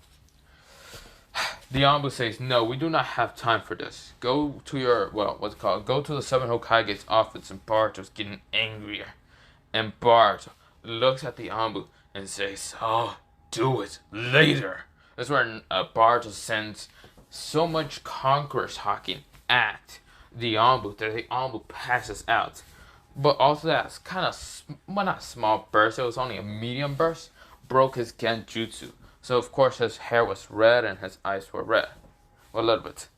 the Anbu says, no, we do not have time for this. Go to your, go to the 7 Hokage's office. And Boruto's getting angrier. And Boruto looks at the Anbu and says, oh, do it later. That's where Boruto sends so much Conqueror's Haki at the Anbu that the Anbu passes out. But also that's kind of, not small burst, it was only a medium burst, broke his Genjutsu. So of course his hair was red and his eyes were red. Well, a little bit.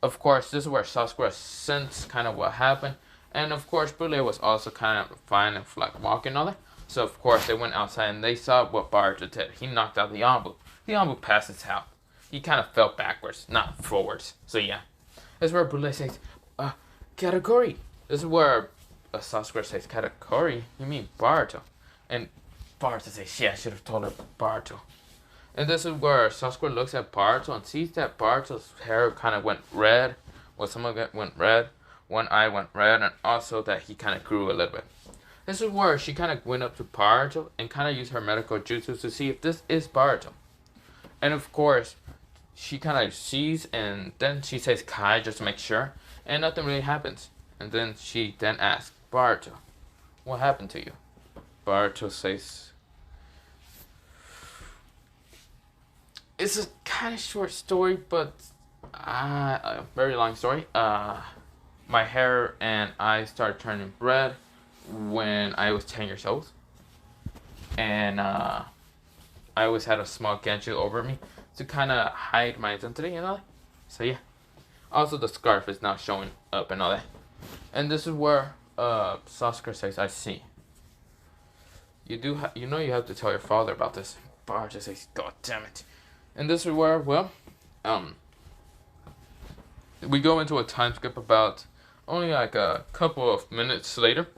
Of course, this is where Sasuke sensed kind of what happened. And of course, Brule was also kind of fine and like walking on it. So of course they went outside and they saw what Boruto did. He knocked out the Anbu. The Anbu passes out. He kind of fell backwards, not forwards. So yeah. This is where Brule says, Katakuri. This is where Sasuke says, Katakuri? You mean Boruto? And Boruto says, yeah, I should have told her Boruto. And this is where Sasuke looks at Boruto and sees that Boruto's hair kind of went red. Well, some of it went red. One eye went red, and also that he kind of grew a little bit. This is where she kind of went up to Boruto and kind of used her medical jutsu to see if this is Boruto. And of course, she kind of sees, and then she says Kai just to make sure, and nothing really happens. And then she then asks, Boruto, what happened to you? Boruto says, it's a kind of short story, but a very long story. My hair and eyes started turning red when I was 10 years old. And I always had a small Genju over me to kind of hide my identity and all that. So yeah. Also the scarf is not showing up and all that. And this is where Sasuke says, I see. You know you have to tell your father about this. Boruto says, God damn it. And this is where, well, we go into a time skip about only like a couple of minutes later.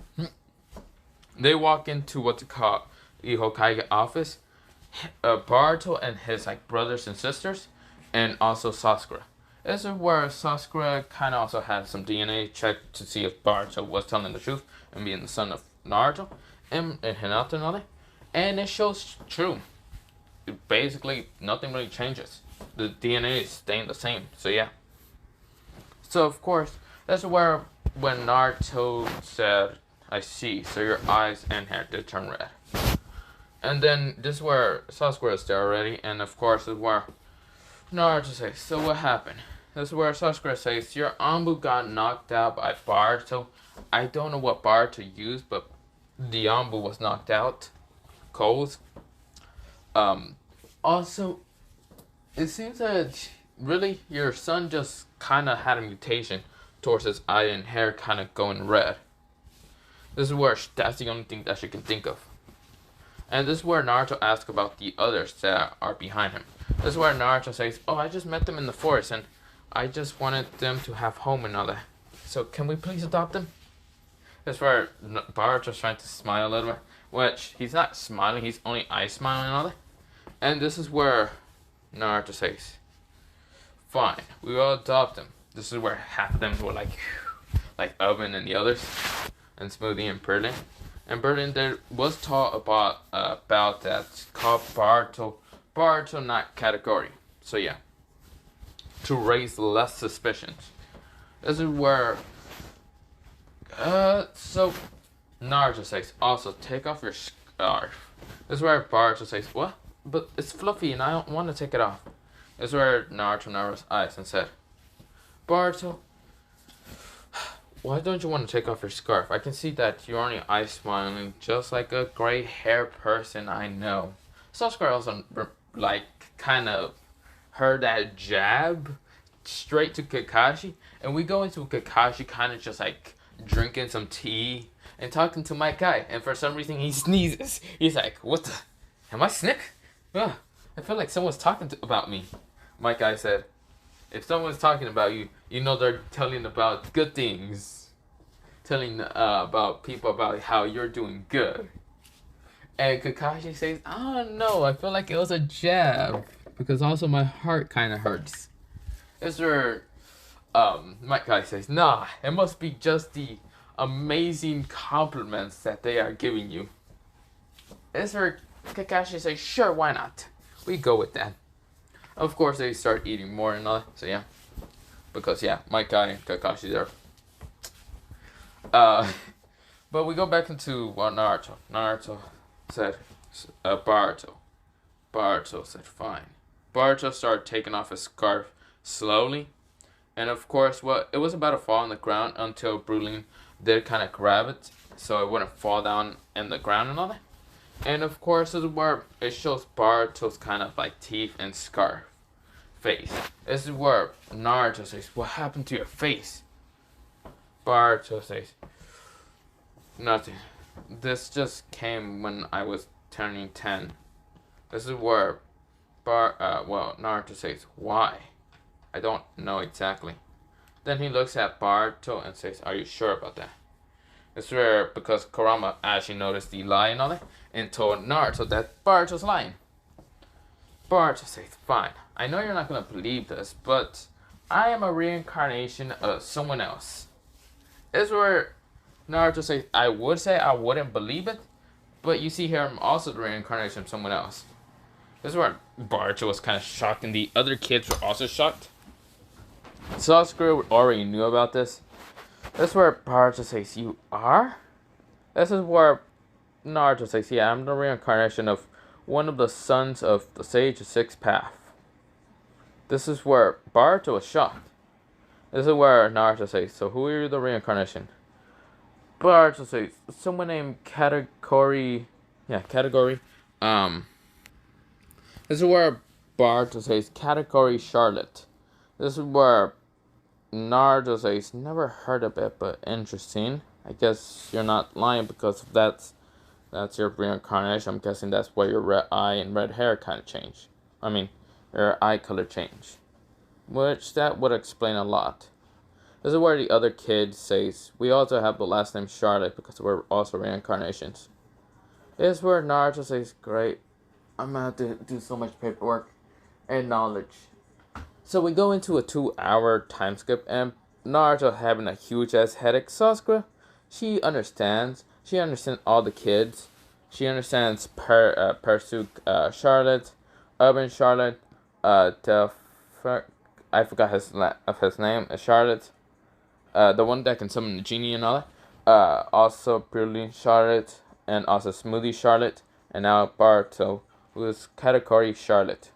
They walk into what's called the Hokage office. Boruto and his like brothers and sisters, and also Sasuke. This is where Sasuke kind of also had some DNA check to see if Boruto was telling the truth and being the son of Naruto and Hinata and all that. And it shows true. Basically, nothing really changes. The DNA is staying the same. So yeah. So of course, that's where when Naruto said, I see, so your eyes and hair did turn red. And then this is where Sasuke is there already, and of course this is where Naruto says, so what happened? This is where Sasuke says, your Anbu got knocked out by Boruto. I don't know what Boruto used, but the Anbu was knocked out. Cold. Also, it seems that really your son just kind of had a mutation towards his eye and hair kind of going red. This is where that's the only thing that she can think of. And this is where Naruto asks about the others that are behind him. This is where Naruto says, oh, I just met them in the forest and I just wanted them to have home and all that. So can we please adopt them? This is where Boruto's trying to smile a little bit. Which, he's not smiling, he's only eye smiling and all that. And this is where Naruto says, fine, we will adopt them. This is where half of them were like Oven and the others. And Smoothie and Berlin. And Berlin there was taught about that called Boruto not Katakuri. So yeah. To raise less suspicions. This is where so Naruto says, also take off your scarf. This is where Boruto says, what? But it's fluffy and I don't want to take it off. This is where Naruto narrows his eyes and said, Boruto, why don't you want to take off your scarf? I can see that you're only eye smiling just like a gray hair person I know. Sasuke also kind of heard that jab straight to Kakashi. And we go into Kakashi kind of just like drinking some tea and talking to my guy. And for some reason he sneezes. He's like, what the? Am I sick? Ugh, I feel like someone's talking about me. My guy said, if someone's talking about you, you know they're telling about good things. Telling about people about how you're doing good. And Kakashi says, I don't know, I feel like it was a jab. Because also my heart kind of hurts. Is there, my guy says, nah, it must be just the amazing compliments that they are giving you. Is there, Kakashi says, sure, why not? We go with that. Of course, they start eating more and all that, so yeah. Because, yeah, my guy and Kakashi there. But we go back into Naruto. Naruto said, Boruto. Boruto said, fine. Boruto started taking off his scarf slowly. And of course, it was about to fall on the ground until Brulin did kind of grab it so it wouldn't fall down in the ground and all that. And of course, this is where it shows Boruto's kind of like teeth and scarf face. This is where Naruto says, what happened to your face? Boruto says, nothing. This just came when I was turning 10. This is where Naruto says, why? I don't know exactly. Then he looks at Boruto and says, are you sure about that? It's where, because Kurama actually noticed the lie and all that, and told Naruto that Boruto's lying. Boruto says, fine, I know you're not going to believe this, but I am a reincarnation of someone else. It's where Naruto says, I would say I wouldn't believe it, but you see here I'm also the reincarnation of someone else. This is where Boruto was kind of shocked, and the other kids were also shocked. Sasuke already knew about this. This is where Boruto says, you are? This is where Naruto says, yeah, I'm the reincarnation of one of the sons of the Sage of Sixth Path. This is where Boruto was shocked. This is where Naruto says, so who are you the reincarnation? Boruto says, someone named Katakuri. Yeah, Katakuri. This is where Boruto says, Katakuri Charlotte. This is where Naruto says, never heard of it, but interesting. I guess you're not lying because that's your reincarnation. I'm guessing that's why your red eye and red hair kind of change. I mean, your eye color change. Which that would explain a lot. This is where the other kid says, we also have the last name Charlotte because we're also reincarnations. This is where Naruto says, great, I'm gonna have to do so much paperwork and knowledge. So we go into a 2-hour time skip and Naruto having a huge ass headache. Sasuke, she understands. She understands all the kids. She understands Pursuit Charlotte, Urban Charlotte, I forgot his name, Charlotte. The one that can summon the genie and all that. Also Brilliant Charlotte, and also Smoothie Charlotte, and now Boruto, who is Katakuri Charlotte.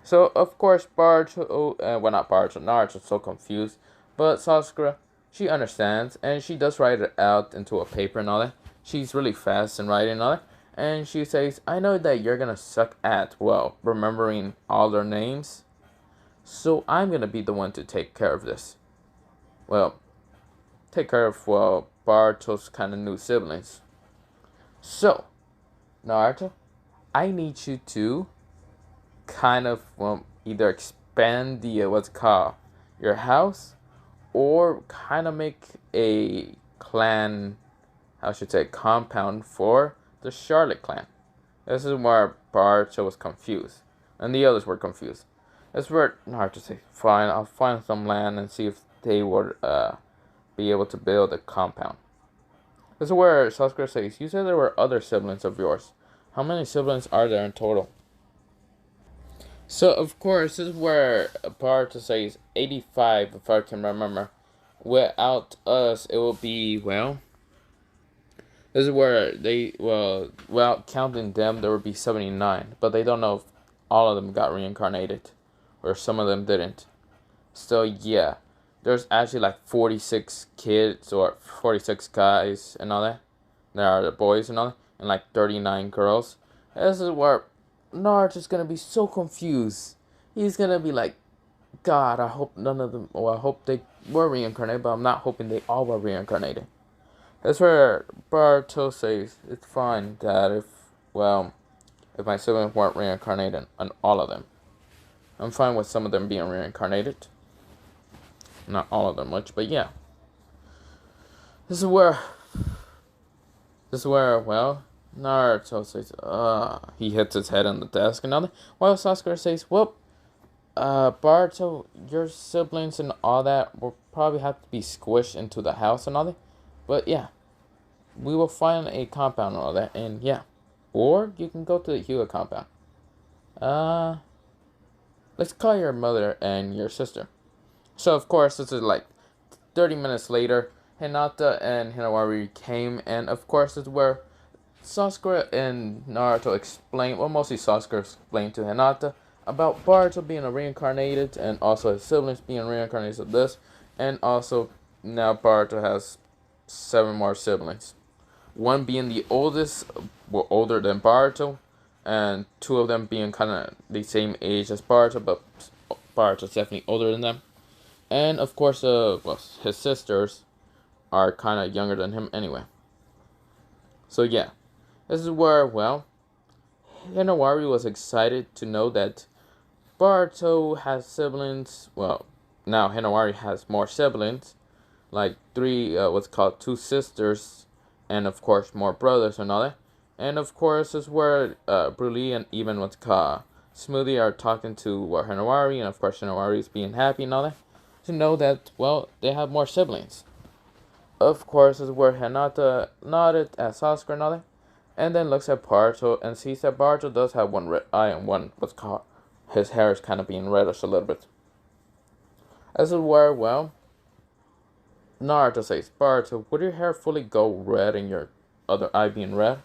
So of course Boruto, not Boruto, Naruto's so confused, but Sasuke, she understands, and she does write it out into a paper and all that. She's really fast in writing and all that, and she says, I know that you're gonna suck at, well, remembering all their names, so I'm gonna be the one to take care of this. Well, take care of, well, Boruto's kind of new siblings. So, Naruto, I need you to kind of, well, either expand the, what's it called, your house, or kind of make a clan, how should I say, compound for the Charlotte clan. This is where Boruto was confused, and the others were confused. That's where Naruto says, fine, I'll find some land and see if they would be able to build a compound. This is where Sasuke says, you said there were other siblings of yours. How many siblings are there in total? So, of course, this is where Boruto says 85, if I can remember. Without us, it will be, well, this is where they, well, without counting them, there would be 79. But they don't know if all of them got reincarnated, or some of them didn't. So, yeah, there's actually like 46 kids, or 46 guys and all that. There are the boys and all that, and like 39 girls. This is where Naruto's gonna be so confused. He's gonna be like, God, I hope none of them, well, I hope they were reincarnated, but I'm not hoping they all were reincarnated. That's where Boruto says, it's fine, Dad, if my siblings weren't reincarnated, and all of them. I'm fine with some of them being reincarnated. Not all of them much, but yeah. This is where, well, Naruto says, he hits his head on the desk and all that. While Sasuke says, well, Boruto, your siblings and all that will probably have to be squished into the house and all that. But yeah, we will find a compound and all that, and yeah. Or you can go to the Hyuga compound. Let's call your mother and your sister. So of course, this is like 30 minutes later. Hinata and Hinawari came, and of course, this is where Sasuke and Naruto explained, well, mostly Sasuke explained to Hinata about Boruto being a reincarnated, and also his siblings being reincarnated of this, and also now Boruto has 7 more siblings. One being the oldest, well, older than Boruto, and 2 of them being kind of the same age as Boruto, but Boruto's definitely older than them. And of course, well, his sisters are kind of younger than him anyway. So yeah, this is where, well, Hinawari was excited to know that Boruto has siblings. Well, now Hinawari has more siblings, like 3, what's called 2 sisters, and of course more brothers and all that. And of course, this is where Broly and even what's called Smoothie are talking to Hinawari, and of course Hinawari is being happy and all that, to know that, well, they have more siblings. Of course, this is where Hinata nodded at Sasuke and all that, and then looks at Boruto and sees that Boruto does have one red eye and one, what's called, his hair is kind of being reddish a little bit. This is where, well, Naruto says, Boruto, would your hair fully go red and your other eye being red?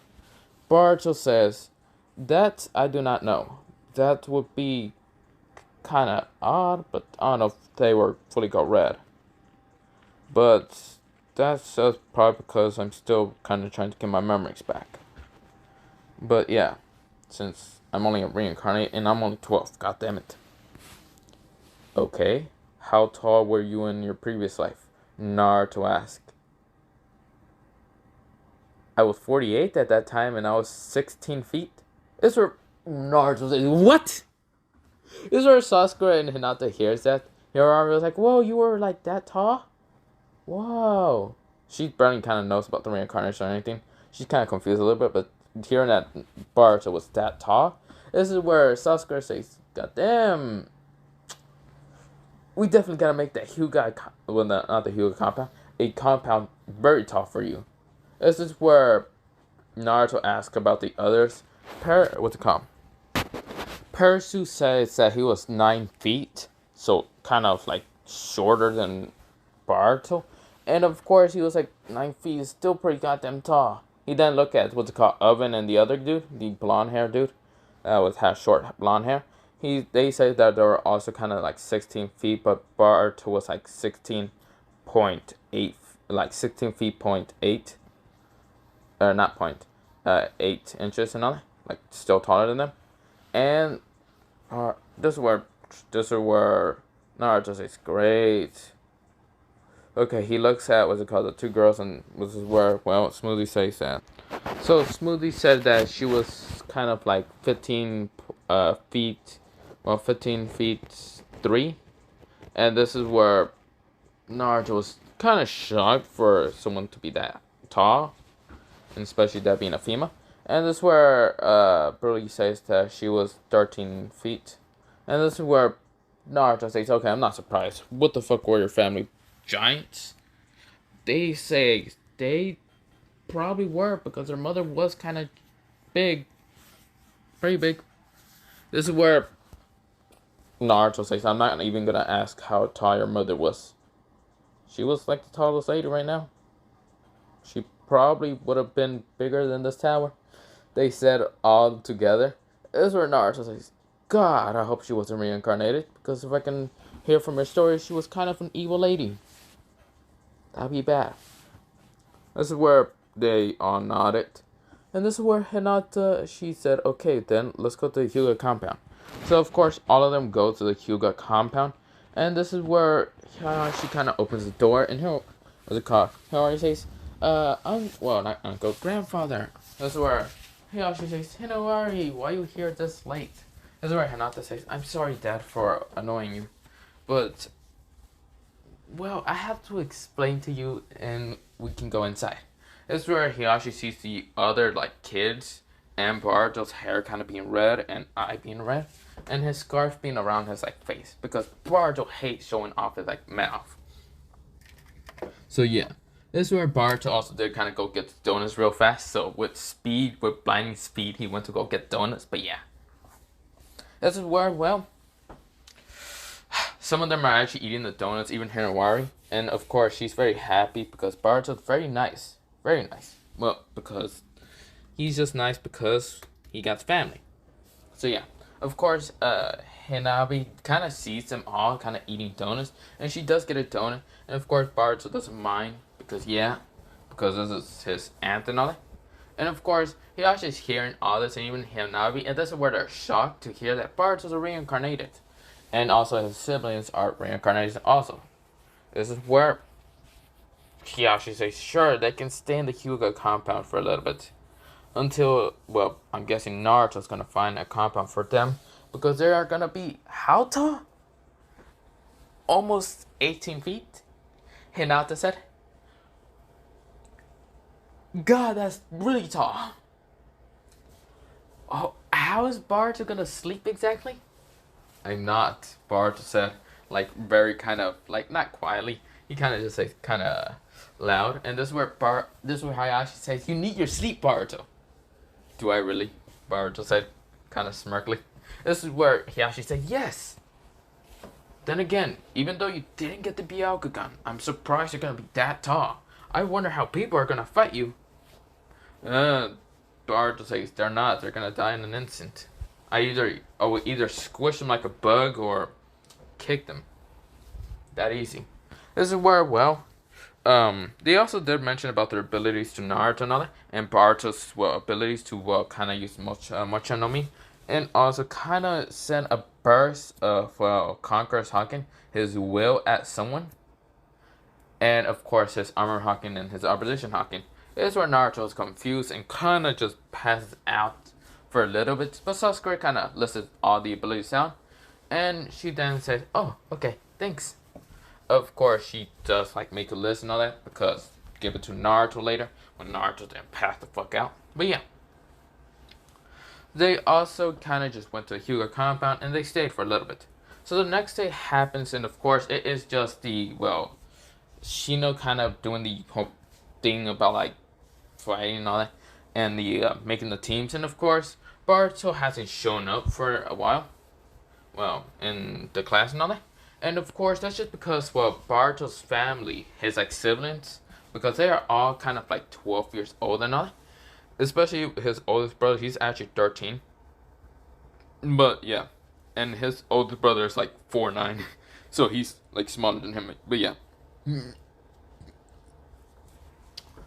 Boruto says, that I do not know. That would be kind of odd, but I don't know if they were fully go red. But that's just probably because I'm still kind of trying to get my memories back. But yeah, since I'm only a reincarnate and I'm only 12, god damn it. Okay, how tall were you in your previous life? Naruto asked. I was 48 at that time and I was 16 feet. This where Naruto says, what? This is where Sasuke and Hinata hears that. Hirari was like, whoa, you were like that tall? Whoa. She barely kind of knows about the reincarnation or anything. She's kind of confused a little bit, but hearing that Boruto was that tall, this is where Sasuke says, God damn, we definitely gotta make that Hyuga, well, not the Hyuga compound, a compound very tall for you. This is where Naruto asks about the others. What's it called? Persu says that he was 9 feet, so kind of like shorter than Boruto. And of course, he was like 9 feet, is still pretty goddamn tall. He then looked at what's it called, Oven and the other dude, the blonde hair dude, has short blonde hair. They say that they were also kind of like 16 feet, but Boruto was like 16.8, like 16 feet point 8, not point, 8 inches and all, like still taller than them. And this is where Naruto says, great. Okay, he looks at what's it called, the two girls, and this is where, well, Smoothie says that. So Smoothie said that she was kind of like 15 feet 3, and this is where Naruto was kind of shocked for someone to be that tall, and especially that being a female. And this is where Burley says that she was 13 feet, and this is where Naruto says, okay, I'm not surprised. What the fuck were your family? Giants? They say they probably were because their mother was kind of big. Pretty big. This is where Naruto says, I'm not even going to ask how tall your mother was. She was like the tallest lady right now. She probably would have been bigger than this tower. They said all together. This is where Naruto says, God, I hope she wasn't reincarnated. Because if I can hear from her story, she was kind of an evil lady. That'd be bad. This is where they all nodded. And this is where Hinata, she said, okay, then let's go to the Hyuga compound. So, of course, all of them go to the Hyuga compound. And this is where she kind of opens the door. And here, what's it called? Hiroshi says, not uncle, grandfather. This is where Hiroshi says, Hinawari, why are you here this late? This is where Hinata says, I'm sorry, Dad, for annoying you. But, well, I have to explain to you and we can go inside. This is where Hiyashi sees the other, like, kids and Boruto's hair kind of being red and eye being red. And his scarf being around his, like, face. Because Boruto hates showing off his, like, mouth. So, yeah. This is where Boruto also did kind of go get the donuts real fast. So, with blinding speed, he went to go get donuts. But, yeah. This is where, well, some of them are actually eating the donuts, even Hinawari. And, of course, she's very happy because Boruto's very nice. Very nice. Well, because he's just nice because he got family. So, yeah. Of course, Hinabi kind of sees them all kind of eating donuts. And she does get a donut. And, of course, Boruto doesn't mind. Because this is his aunt and all that. And, of course, Hiyashi is hearing all this. And even Hinabi. And this is where they're shocked to hear that Boruto's reincarnated. And also his siblings are reincarnated also. This is where Hiyashi says, sure, they can stay in the Hyuga compound for a little bit. Until, well, I'm guessing Naruto's going to find a compound for them. Because they are going to be, how tall? Almost 18 feet? Hinata said. God, that's really tall. Oh, how is Boruto going to sleep exactly? I'm not, Boruto said. Like, very kind of, like, not quietly. He kind of just says, kind of loud. And this is where Hayashi says, you need your sleep, Boruto. Do I really? Boruto said, kind of smirkly. This is where Hiyashi said, yes. Then again, even though you didn't get the Byakugan, I'm surprised you're going to be that tall. I wonder how people are going to fight you. Boruto says, they're not. They're going to die in an instant. I will either squish them like a bug or kick them. That easy. This is where, well, they also did mention about their abilities to Naruto and all that, and Boruto's, well, abilities to, well, kind of use Mocha no Mi. and also kind of sent a burst of Conqueror's Hawking, his will at someone, and of course his Armor Hawking and his Opposition Hawking. This is where Naruto is confused and kind of just passes out for a little bit, but Sasuke kind of lists all the abilities down, and she then says, "Oh, okay, thanks." Of course, she does like make a list and all that because give it to Naruto later when Naruto then passed the fuck out. But yeah. They also kind of just went to the Hyuga compound and they stayed for a little bit. So the next day happens, and of course, it is just Shino kind of doing the whole thing about like fighting and all that, and the making the teams, and of course, Boruto hasn't shown up for a while. Well, in the class and all that. And of course, that's just because, Boruto's family, his like siblings, because they are all kind of like 12 years old and all that. Especially his oldest brother, he's actually 13. But yeah, and his oldest brother is like 4'9", so he's like smaller than him. But yeah,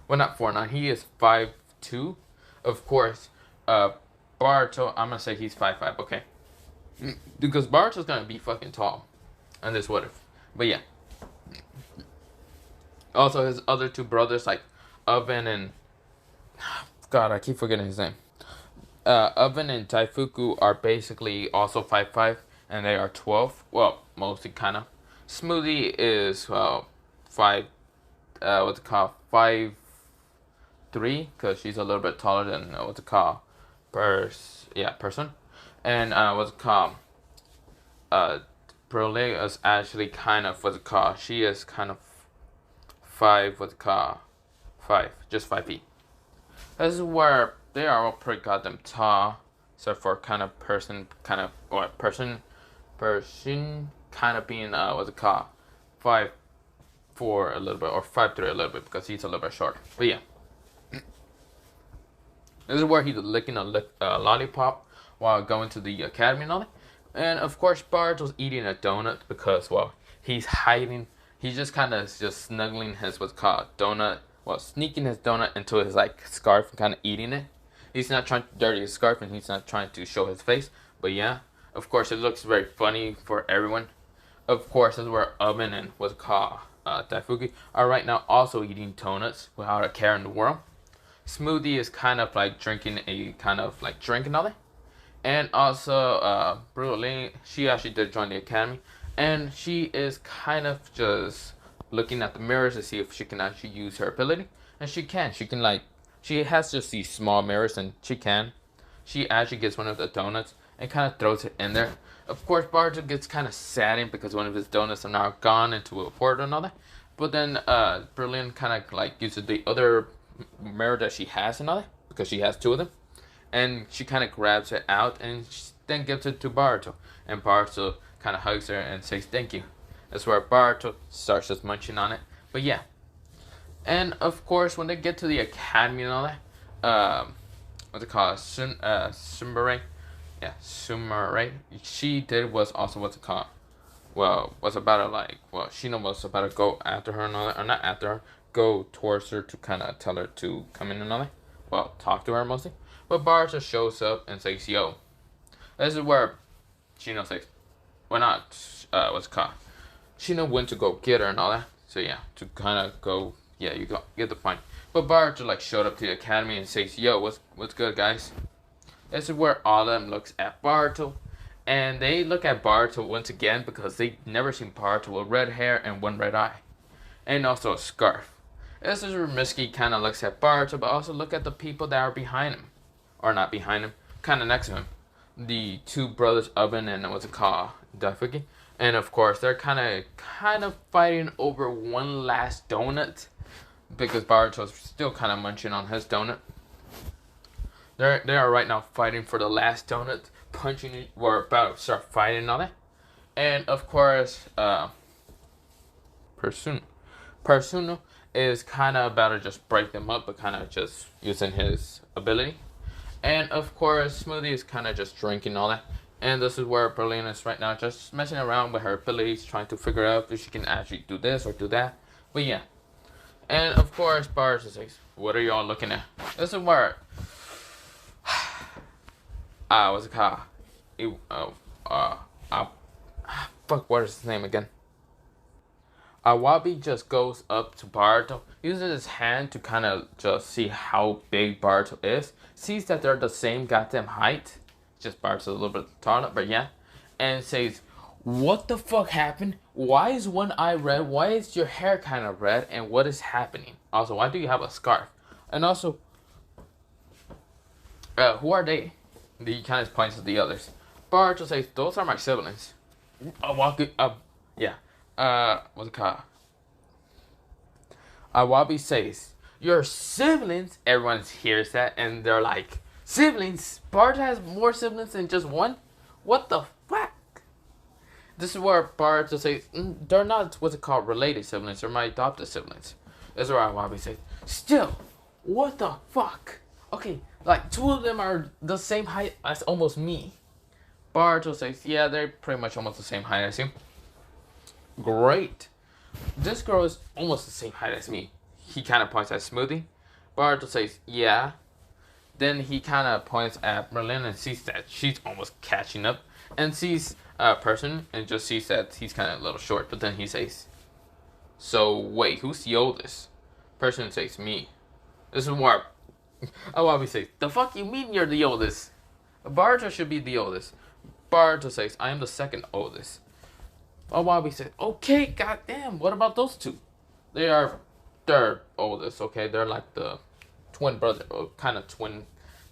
well, not 4'9", he is 5'2". Of course, Boruto, I'm gonna say he's 5'5". Okay, because Boruto's gonna be fucking tall, and this what if. But yeah, also his other two brothers like Oven and God, I keep forgetting his name. Oven and Taifuku are basically also 5'5", and they are 12. Well, mostly kind of. Smoothie is 5'3", because she's a little bit taller than person. And Broly is actually kind of she is kind of 5, just 5 feet. This is where they are all pretty goddamn tall, except for kind of person kind of being 5'4" a little bit, or 5'3" a little bit, because he's a little bit short. But yeah, this is where he's licking a lollipop while going to the academy and all that. And of course, Bart's eating a donut because he's hiding. He's just kind of just snuggling his donut. Well, sneaking his donut into his like scarf and kind of eating it. He's not trying to dirty his scarf, and he's not trying to show his face. But yeah, of course, it looks very funny for everyone. Of course, this is where Oven and Daifuki are right now also eating donuts without a care in the world. Smoothie is kind of like drinking a kind of like drink and all that. And also, Brutally, she actually did join the academy, and she is kind of just looking at the mirrors to see if she can actually use her ability, and she can. She has just these small mirrors, and she can. She actually gets one of the donuts and kind of throws it in there. Of course, Boruto gets kind of saddened because one of his donuts are now gone into a portal and all that. But then, Brilliant kind of like uses the other mirror that she has and all that, because she has two of them. And she kind of grabs it out and then gives it to Boruto. And Boruto kind of hugs her and says thank you. That's where Boruto starts just munching on it. But yeah. And of course, when they get to the academy and all that, what's it called? Sumire. Yeah, Sumire. She did was also Shino was about to go after her and all that. Or not after her. Go towards her to kind of tell her to come in and all that. Well, talk to her mostly. But Boruto shows up and says, yo. This is where Shino says, Shino went to go get her and all that. So yeah, to kind of go, yeah, you get the point. But Boruto like showed up to the academy and says, yo, what's good, guys? This is where all of them looks at Boruto. And they look at Boruto once again because they never seen Boruto with red hair and one red eye. And also a scarf. This is where Mitsuki kind of looks at Boruto, but also look at the people that are behind him. Or not behind him, kind of next to him. The two brothers, Oven and Daifuki. And of course, they're kind of fighting over one last donut. Because Boruto's still kind of munching on his donut. They are right now fighting for the last donut. We're about to start fighting and all that. And of course, Persuna is kind of about to just break them up, but kind of just using his ability. And of course, Smoothie is kind of just drinking all that. And this is where Berlin is right now, just messing around with her abilities, trying to figure out if she can actually do this or do that. But yeah. And of course, Boruto says, what are y'all looking at? This is where what's it called? It, uh, fuck, what is his name again? Awabi just goes up to Boruto, uses his hand to kind of just see how big Boruto is, sees that they're the same goddamn height, just Boruto's a little bit taller, but yeah, and says, what the fuck happened? Why is one eye red? Why is your hair kind of red? And what is happening? Also, why do you have a scarf? And also, who are they? He kind of points to the others. Boruto says, those are my siblings. Yeah. What's it called? Awabi says, your siblings? Everyone hears that and they're like, siblings? Boruto has more siblings than just one? What the fuck? This is where Boruto says, they're not, what's it called, related siblings. They're my adopted siblings. This is where Awabi says, still, what the fuck? Okay, like, two of them are the same height as almost me. Boruto says, yeah, they're pretty much almost the same height as you. Great. This girl is almost the same height as me. He kind of points at Smoothie. Boruto says, yeah. Then he kind of points at Merlin and sees that she's almost catching up. And sees a person and just sees that he's kind of a little short. But then he says, so wait, who's the oldest? Person says, me. This is where Awabi says, the fuck you mean you're the oldest? Boruto should be the oldest. Boruto says, I am the second oldest. Awabi said, okay, goddamn, what about those two? They are third oldest, okay? They're like the twin brother, or kind of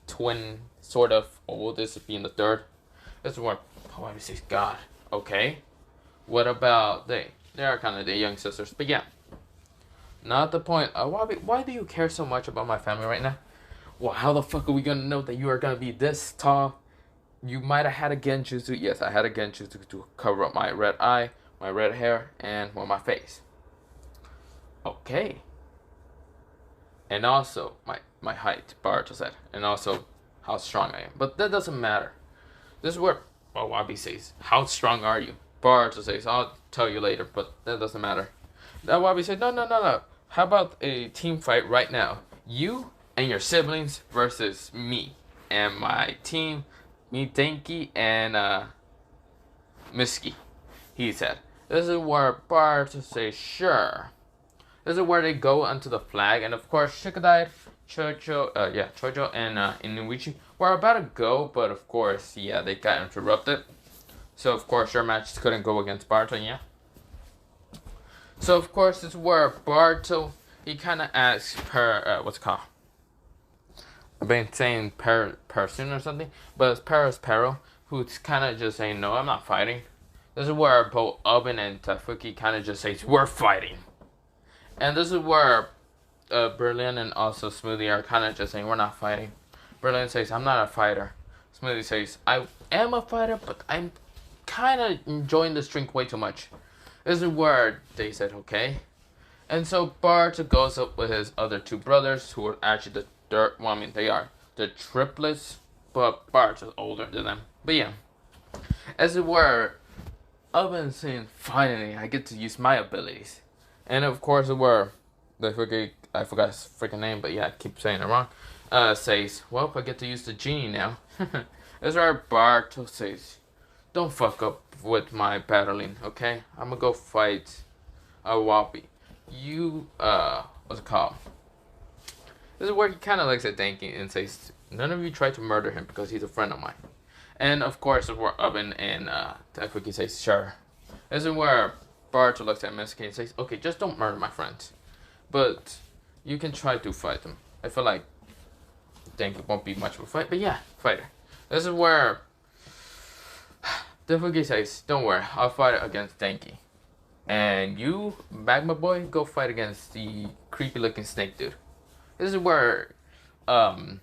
twin, sort of oldest, being the third. This is where Awabi says, God, okay. What about they? They are kind of the young sisters, but yeah. Not the point. Awabi, why do you care so much about my family right now? Well, how the fuck are we gonna know that you are gonna be this tall? You might have had a genjutsu. Yes, I had a genjutsu to cover up my red eye, my red hair, and well, my face. Okay. And also, my height, Boruto said. And also, how strong I am. But that doesn't matter. This is where Awabi says, how strong are you? Boruto says, I'll tell you later, but that doesn't matter. Awabi said, no. How about a team fight right now? You and your siblings versus me and my team. Me, Denki, and Miski, he said. This is where Boruto says, sure. This is where they go onto the flag, and of course, Shikadai, Chojo, and Inuichi were about to go, but of course, yeah, they got interrupted. So, of course, their match couldn't go against Boruto, yeah. So, of course, this is where Boruto, he kind of asks what's it called? I've been saying person or something, but it's Pero, who's kind of just saying, no, I'm not fighting. This is where both Oben and Tafuki kind of just says, we're fighting. And this is where Berlin and also Smoothie are kind of just saying, we're not fighting. Berlin says, I'm not a fighter. Smoothie says, I am a fighter, but I'm kind of enjoying this drink way too much. This is where they said, okay. And so Boruto goes up with his other two brothers, who are actually they are the triplets, but Boruto's older than them. But yeah, as it were, I've been saying, finally, I get to use my abilities. And of course, it were, I forgot his freaking name, but yeah, I keep saying it wrong. Says, well, I get to use the genie now. That's where Boruto says, don't fuck up with my battling, okay? I'm gonna go fight Awabi. You, what's it called? This is where he kind of looks at Denki and says, none of you try to murder him because he's a friend of mine. And of course, where Oben and Takuki says, sure. This is where Boruto looks at Mitsuki and says, okay, just don't murder my friends. But you can try to fight them. I feel like Denki won't be much of a fight, but yeah, fight her. This is where Takuki says, don't worry, I'll fight against Denki. And you, Magma Boy, go fight against the creepy looking snake dude. This is where Oben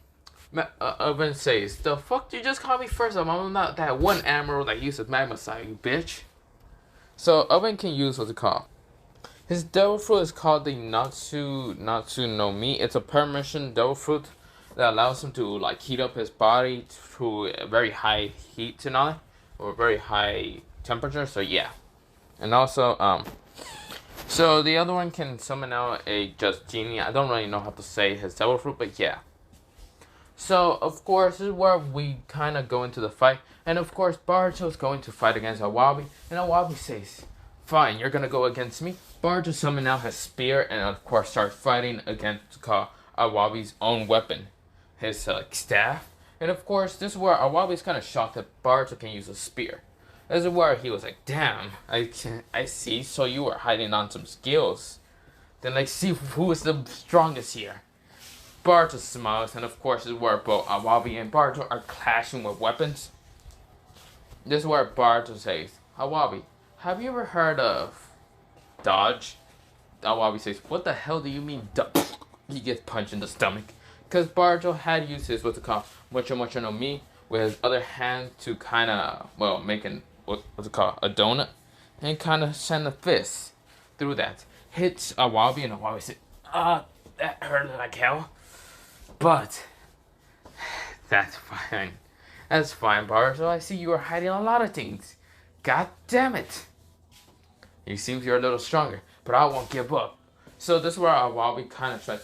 says, the fuck did you just call me first? I'm not that one admiral that uses magma side, you bitch. So Oben can use what's it called? His devil fruit is called the Natsu no Mi. It's a permission devil fruit that allows him to like heat up his body to a very high heat tonight, or very high temperature. So yeah. And also so the other one can summon out a just genie. I don't really know how to say his devil fruit, but yeah. So, of course, this is where we kind of go into the fight. And, of course, Baruto's going to fight against Awabi. And Awabi says, fine, you're going to go against me. Baruto summons out his spear and, of course, starts fighting against Awabi's own weapon, his staff. And, of course, this is where Awabi's kind of shocked that Baruto can use a spear. This is where he was like, damn, I see, so you were hiding on some skills. Then, like, see who is the strongest here. Baruto smiles, and of course, this is where both Awabi and Baruto are clashing with weapons. This is where Baruto says, Awabi, have you ever heard of dodge? Awabi says, what the hell do you mean dodge? He gets punched in the stomach. Because Baruto had used his, what's it called, Mocho Mocho no Mi, with his other hand to kind of, well, make an, what's it called, a donut. And kind of send a fist through that. Hits Awabi, and Awabi says, that hurt like hell. But that's fine. That's fine, Baruto. I see you are hiding a lot of things. God damn it. It seems you're a little stronger, but I won't give up. So this is where Awabi kind of tries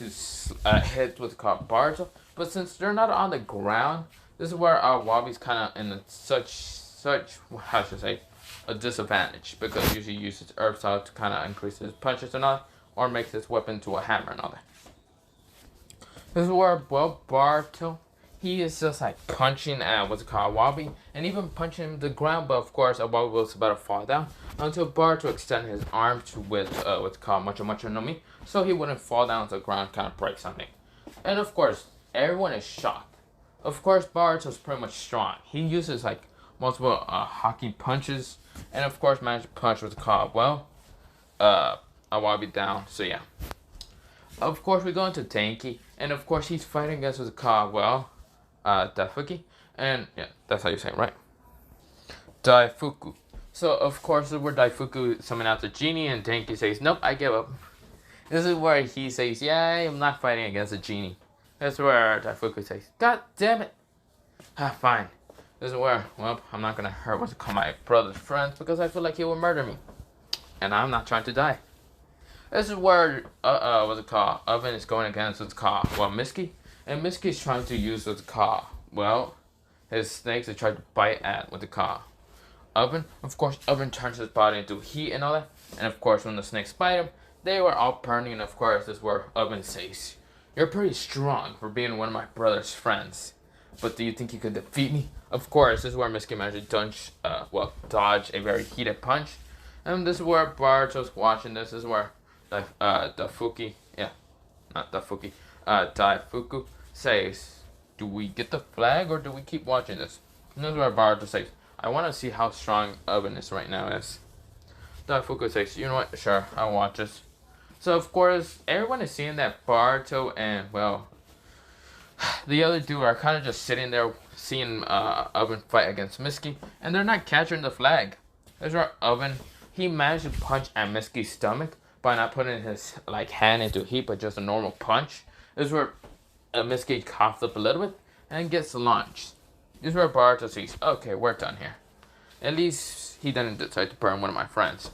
to hit what's called Baruto. But since they're not on the ground, this is where Awabi's kind of in such how should I say, a disadvantage. Because he usually uses herb style to kind of increase his punches or not, or makes his weapon to a hammer and all that. This is where, well, Baruto, he is just like punching at what's it called, Awabi, and even punching the ground, but of course, Awabi was about to fall down until Baruto extended his arm to with what's called Mocho Mocho no Mi, so he wouldn't fall down to the ground, kind of break something. And of course, everyone is shocked. Of course, Baruto's pretty much strong. He uses like multiple hockey punches, and of course, managed to punch what's called, well, Awabi down, so yeah. Of course, we go into Tenki, and of course, he's fighting against what's called, well, Daifuku, and yeah, that's how you say it, right? Daifuku. So, of course, where Daifuku summons out the genie, and Tenki says, nope, I give up. This is where he says, yeah, I'm not fighting against a genie. That's where Daifuku says, God damn it. Fine. This is where, well, I'm not gonna hurt what's called my brother's friends, because I feel like he will murder me. And I'm not trying to die. This is where, what's it called, Oven is going against what's called, well, Mitsuki. And Mitsuki is trying to use what's called, well, his snakes to try to bite at what's it called, Oven. Of course, Oven turns his body into heat and all that. And of course, when the snakes bite him, they were all burning. And of course, this is where Oven says, you're pretty strong for being one of my brother's friends. But do you think you could defeat me? Of course, this is where Mitsuki managed to dodge a very heated punch. And this is where Baruto's watching this. This is where Daifuku says, do we get the flag or do we keep watching this? And this is where Baruto says, I want to see how strong Oven is right now is. Daifuku says, you know what, sure, I'll watch this. So of course, everyone is seeing that Baruto and, well, the other two are kind of just sitting there seeing Oven fight against Mitsuki, and they're not catching the flag. This is where Oven, he managed to punch at Mitsuki's stomach by not putting his like hand into heat, but just a normal punch. This is where Mitsuki coughs up a little bit and gets launched. This is where Baruto says, okay, we're done here. At least he didn't decide to burn one of my friends.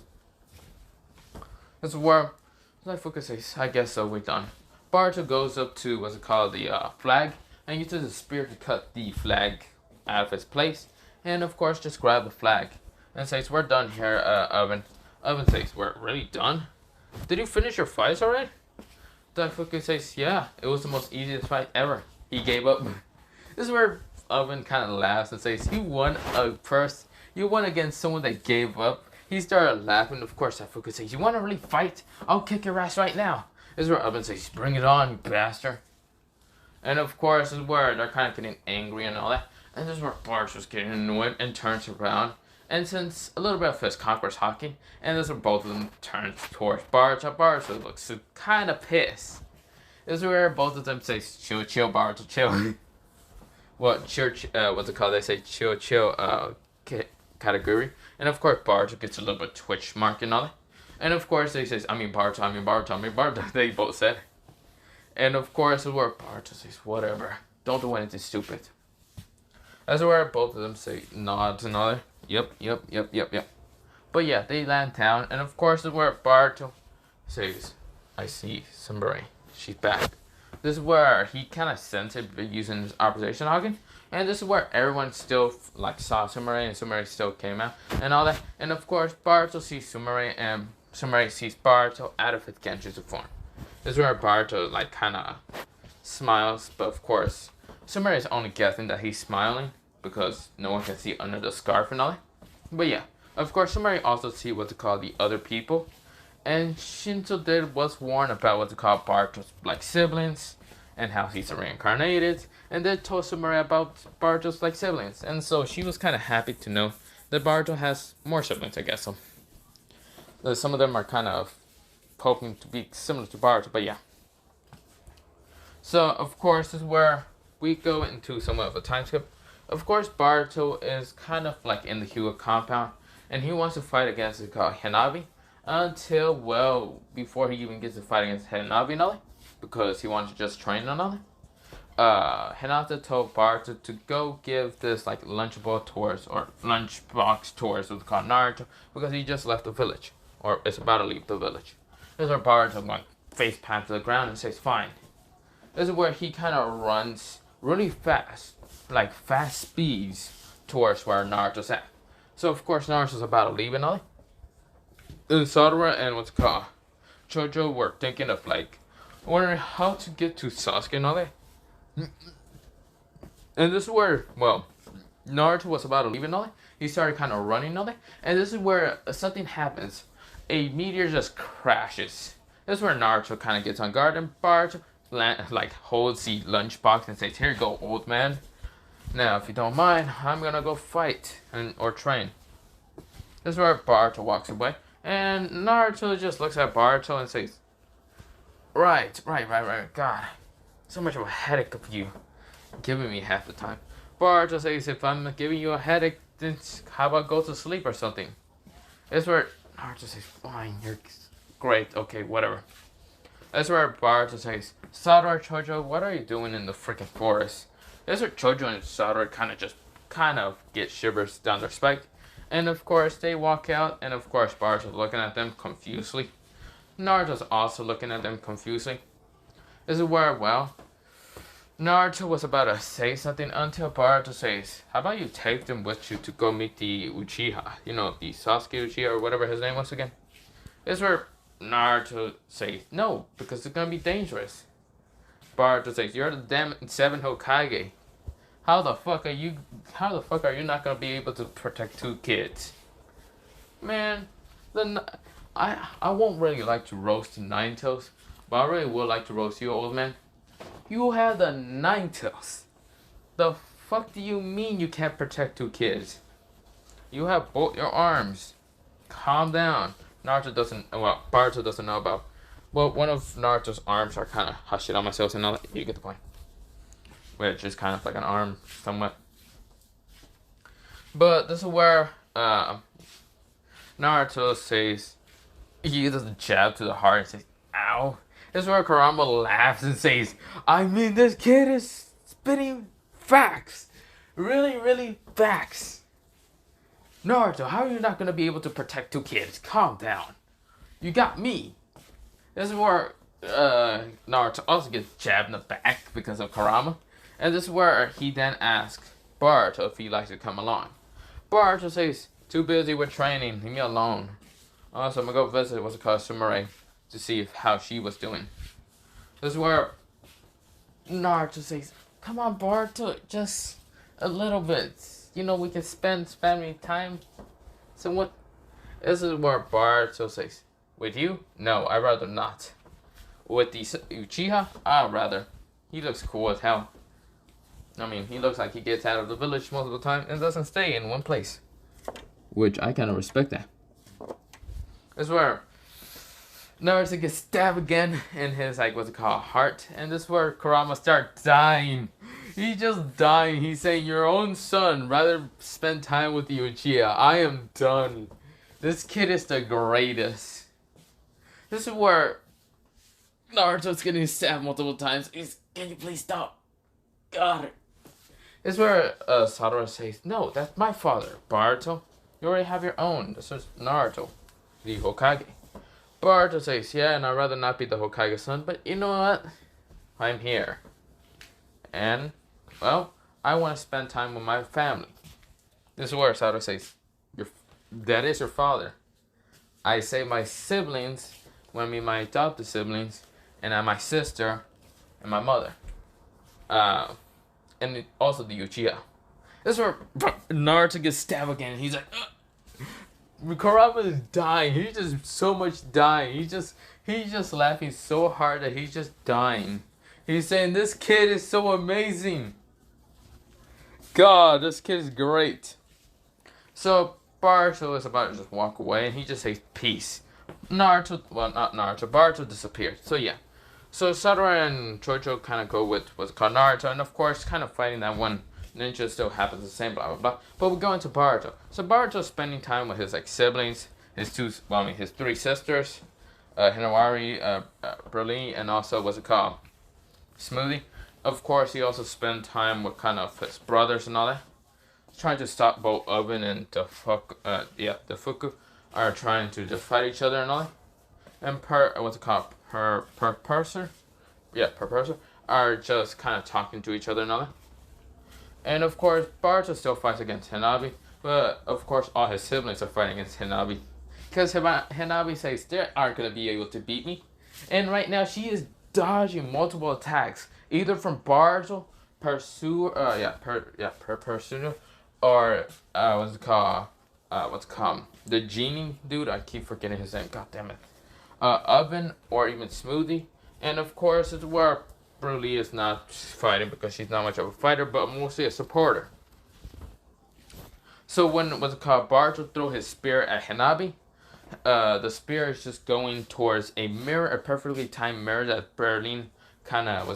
This is where Daifuku says, I guess so, we're done. Baruto goes up to what's it called, the flag, and uses a spear to cut the flag out of its place. And of course, just grab the flag and says, we're done here, Oven. Oven says, we're really done? Did you finish your fights already? Daifuku says, yeah, it was the most easiest fight ever. He gave up. This is where Oven kind of laughs and says, you won against someone that gave up. He started laughing. Of course, Daifuku says, you want to really fight? I'll kick your ass right now. This is where Oven says, bring it on, you bastard. And of course, this is where they're kind of getting angry and all that. And this is where Baruto's getting annoyed and turns around. And since a little bit of his conquers hockey, and this is where both of them turn towards Baruto. Baruto looks kind of pissed. This is where both of them say, chill, chill, Baruto, chill. What's it called? They say, chill, chill, Katakuri. And of course, Baruto gets a little bit twitch mark and all that. And of course, they say, Baruto. They both said. And of course, this is where Baruto says, whatever. Don't do anything stupid. That's where both of them say, nod to another. Yep. But yeah, they land down, and of course, this is where Baruto says, I see Sumbari. She's back. This is where he kind of sensed it using his Operation Hagen. And this is where everyone still like saw Sumire, and Sumire still came out and all that. And of course, Boruto sees Sumire, and Sumire sees Boruto out of his Genjutsu form. This is where Boruto like kind of smiles, but of course, Sumire is only guessing that he's smiling because no one can see under the scarf and all that. But yeah, of course, Sumire also see what to call the other people. And Shinzo was warned about what to call Boruto's like siblings and how he's reincarnated, and then told Sumire about Boruto's like siblings, and so she was kind of happy to know that Boruto has more siblings, I guess. So some of them are kind of hoping to be similar to Boruto, but yeah. So of course, this is where we go into somewhat of a time skip. Of course, Boruto is kind of like in the Hyuga compound, and he wants to fight against what's called Hanabi. Until, well, before he even gets to fight against Hanabi and all that, because he wants to just train and all that. Hinata told Boruto to go give this like lunchbox tours with called Naruto, because he just left the village, or is about to leave the village. This is where Boruto like face plant to the ground and says fine. This is where he kind of runs really fast, like fast speeds towards where Naruto's at. So of course Naruto's about to leave and all that. And Sadara and what's it called Chojo were thinking of like wondering how to get to Sasuke and all that. And this is where, well, Naruto was about to leave and all that. He started kind of running and all that. And this is where something happens. A meteor just crashes. This is where Naruto kind of gets on guard, and Boruto like holds the lunchbox and says, "Here you go, old man. Now, if you don't mind, I'm gonna go fight or train." This is where Boruto walks away. And Naruto just looks at Boruto and says, Right. God, so much of a headache of you giving me half the time. Boruto says, if I'm giving you a headache, then how about go to sleep or something? That's where Naruto says, fine, you're great, okay, whatever. That's where Boruto says, Sadara, Chojo, what are you doing in the freaking forest? That's where Chojo and Sadara kind of get shivers down their spine. And of course, they walk out, and of course, Boruto's looking at them confusedly. Naruto's also looking at them confusedly. This is where, well, Naruto was about to say something until Boruto says, how about you take them with you to go meet the Uchiha? You know, the Sasuke Uchiha or whatever his name was again. This is where Naruto says, no, because it's gonna be dangerous. Boruto says, you're the damn 7 Hokage. How the fuck are you not gonna be able to protect 2 kids? Man, I won't really like to roast the Nine Tails, but I really would like to roast you, old man. You have the Nine Tails. The fuck do you mean you can't protect 2 kids? You have both your arms. Calm down. Boruto doesn't know about. Well, one of Naruto's arms are kind of hushed on myself, and all that. You get the point. Which is kind of like an arm, somewhat. But this is where Naruto says, he uses a jab to the heart and says, ow. This is where Kurama laughs and says, I mean, this kid is spitting facts. Really, really facts. Naruto, how are you not going to be able to protect 2 kids? Calm down. You got me. This is where Naruto also gets jabbed in the back because of Kurama. And this is where he then asks Boruto if he'd like to come along. Boruto says, too busy with training, leave me alone. Also, I'm gonna go visit what's it called, Sumire, to see how she was doing. This is where Naruto says, come on Boruto, just a little bit. You know, we can spend family time. So what? This is where Boruto says, with you? No, I'd rather not. With the Uchiha? I'd rather. He looks cool as hell. I mean, he looks like he gets out of the village most of the time and doesn't stay in one place. Which I kind of respect that. This is where Naruto gets stabbed again in his, like, what's it called, heart. And this is where Kurama starts dying. He's just dying. He's saying, your own son, rather spend time with the Uchiha. I am done. This kid is the greatest. This is where Naruto's getting stabbed multiple times. Can you please stop? God. This is where Sadara says, no, that's my father, Boruto. You already have your own. This is Naruto, the Hokage. Boruto says, yeah, and I'd rather not be the Hokage's son, but you know what? I'm here. And, well, I want to spend time with my family. This is where Sato says, that is your father. I say my siblings, when I mean my adopted siblings, and my sister, and my mother. And also the Uchiha. This is where Naruto gets stabbed again, and he's like, Kurama is dying. He's just so much dying. He's just laughing so hard that he's just dying. He's saying, this kid is so amazing. God, this kid is great. So Boruto is about to just walk away, and he just says peace. Naruto, well, not Naruto, Boruto disappeared. So yeah. So Satoru and Chocho kind of go with what's called Naruto, and of course kind of fighting that one ninja still happens the same, blah blah blah. But we go into Boruto. So Boruto's spending time with his siblings, his three sisters, Hinawari, Berlin, and also what's it called, Smoothie. Of course, he also spent time with kind of his brothers and all that. Trying to stop both Oven and the Fuku are trying to just fight each other and all that. And Purser are just kind of talking to each other and all that. And of course, Boruto still fights against Hanabi, but of course all his siblings are fighting against Hanabi. Because Hanabi says they aren't going to be able to beat me. And right now she is dodging multiple attacks, either from Boruto, Pursuer, or what's it called? The genie dude, I keep forgetting his name, god damn it. Oven, or even Smoothie. And of course, it's where Broly is not fighting because she's not much of a fighter, but mostly a supporter. So when Boruto threw his spear at Hanabi, the spear is just going towards a mirror, a perfectly timed mirror that Berlin kind of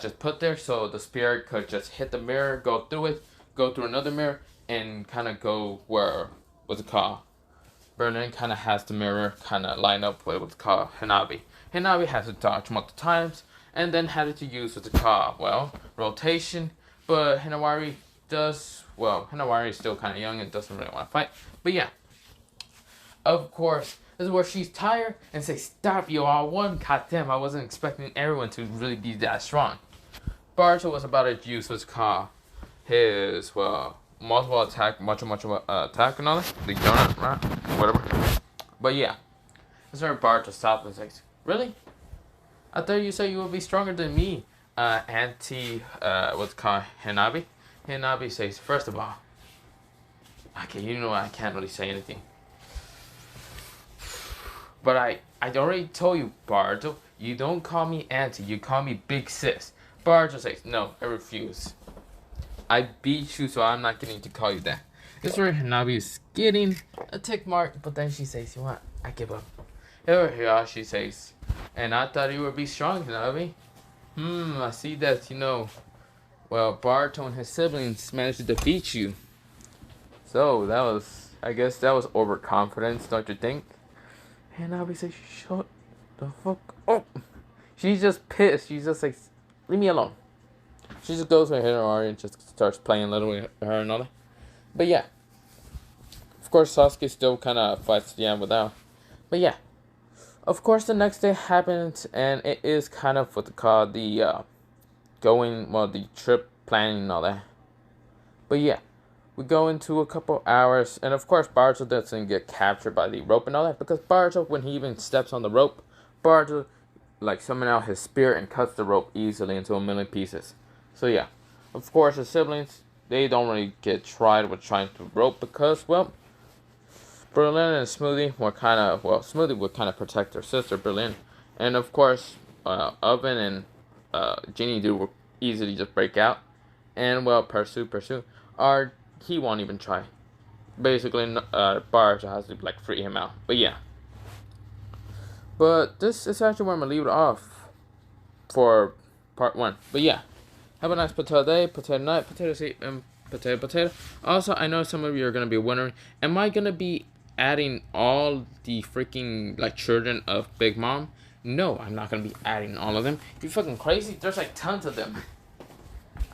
just put there, so the spear could just hit the mirror, go through it, go through another mirror, and kind of go where Berlin kind of has the mirror kind of line up with what's called Hanabi. Hanabi has to dodge multiple times, and then had to use what's called, rotation. But Hinawari is still kind of young and doesn't really want to fight. But yeah, of course, this is where she's tired and say, stop, you all won. God damn, I wasn't expecting everyone to really be that strong. Boruto was about to use what's called his, multiple attack, much attack and all that. The donut, right? Whatever. But yeah. This is where Boruto stopped and says, really? I thought you said you would be stronger than me, what's called Hanabi. Hanabi says, first of all, okay, you know I can't really say anything. But I already told you, Boruto, you don't call me auntie, you call me big sis. Boruto says, no, I refuse. I beat you, so I'm not getting to call you that. This is where Hanabi is getting a tick mark, but then she says, you know what, I give up. Here she says, and I thought you would be strong, Hanabi. I see that, Boruto and his siblings managed to defeat you. So, I guess that was overconfidence, don't you think? Hanabi says, shut the fuck up. She's just pissed. She's just like, leave me alone. She just goes with Hinawari and just starts playing a little with her and all that. But yeah. Of course, Sasuke still kind of fights the end without. But yeah. Of course, the next day happens, and it is kind of what they call the the trip planning and all that. But yeah. We go into a couple hours, and of course, Boruto doesn't get captured by the rope and all that, because Boruto, when he even steps on the rope, Boruto, summons out his spear and cuts the rope easily into a million pieces. So yeah, of course, his siblings, they don't really get tried with trying to rope, because, Berlin and Smoothie were Smoothie would kind of protect her sister, Berlin, and of course, Oven and Genie Dude will easily just break out, and Pursue he won't even try. Basically, Boruto has to free him out. But yeah. But this is actually where I'm gonna leave it off for part 1. But yeah. Have a nice potato day, potato night, potato seed, and potato. Also, I know some of you are gonna be wondering, am I gonna be adding all the freaking children of Big Mom? No, I'm not gonna be adding all of them. You fucking crazy? There's tons of them.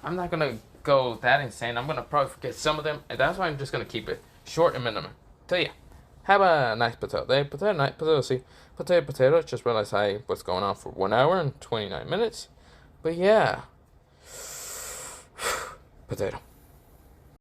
I'm not gonna go that insane. I'm gonna probably forget some of them, and that's why I'm just gonna keep it short and minimum. So yeah, Have a nice potato day. Potato night. Potato see. Potato potato. Just realized I was going on for 1 hour and 29 minutes. But yeah. Potato.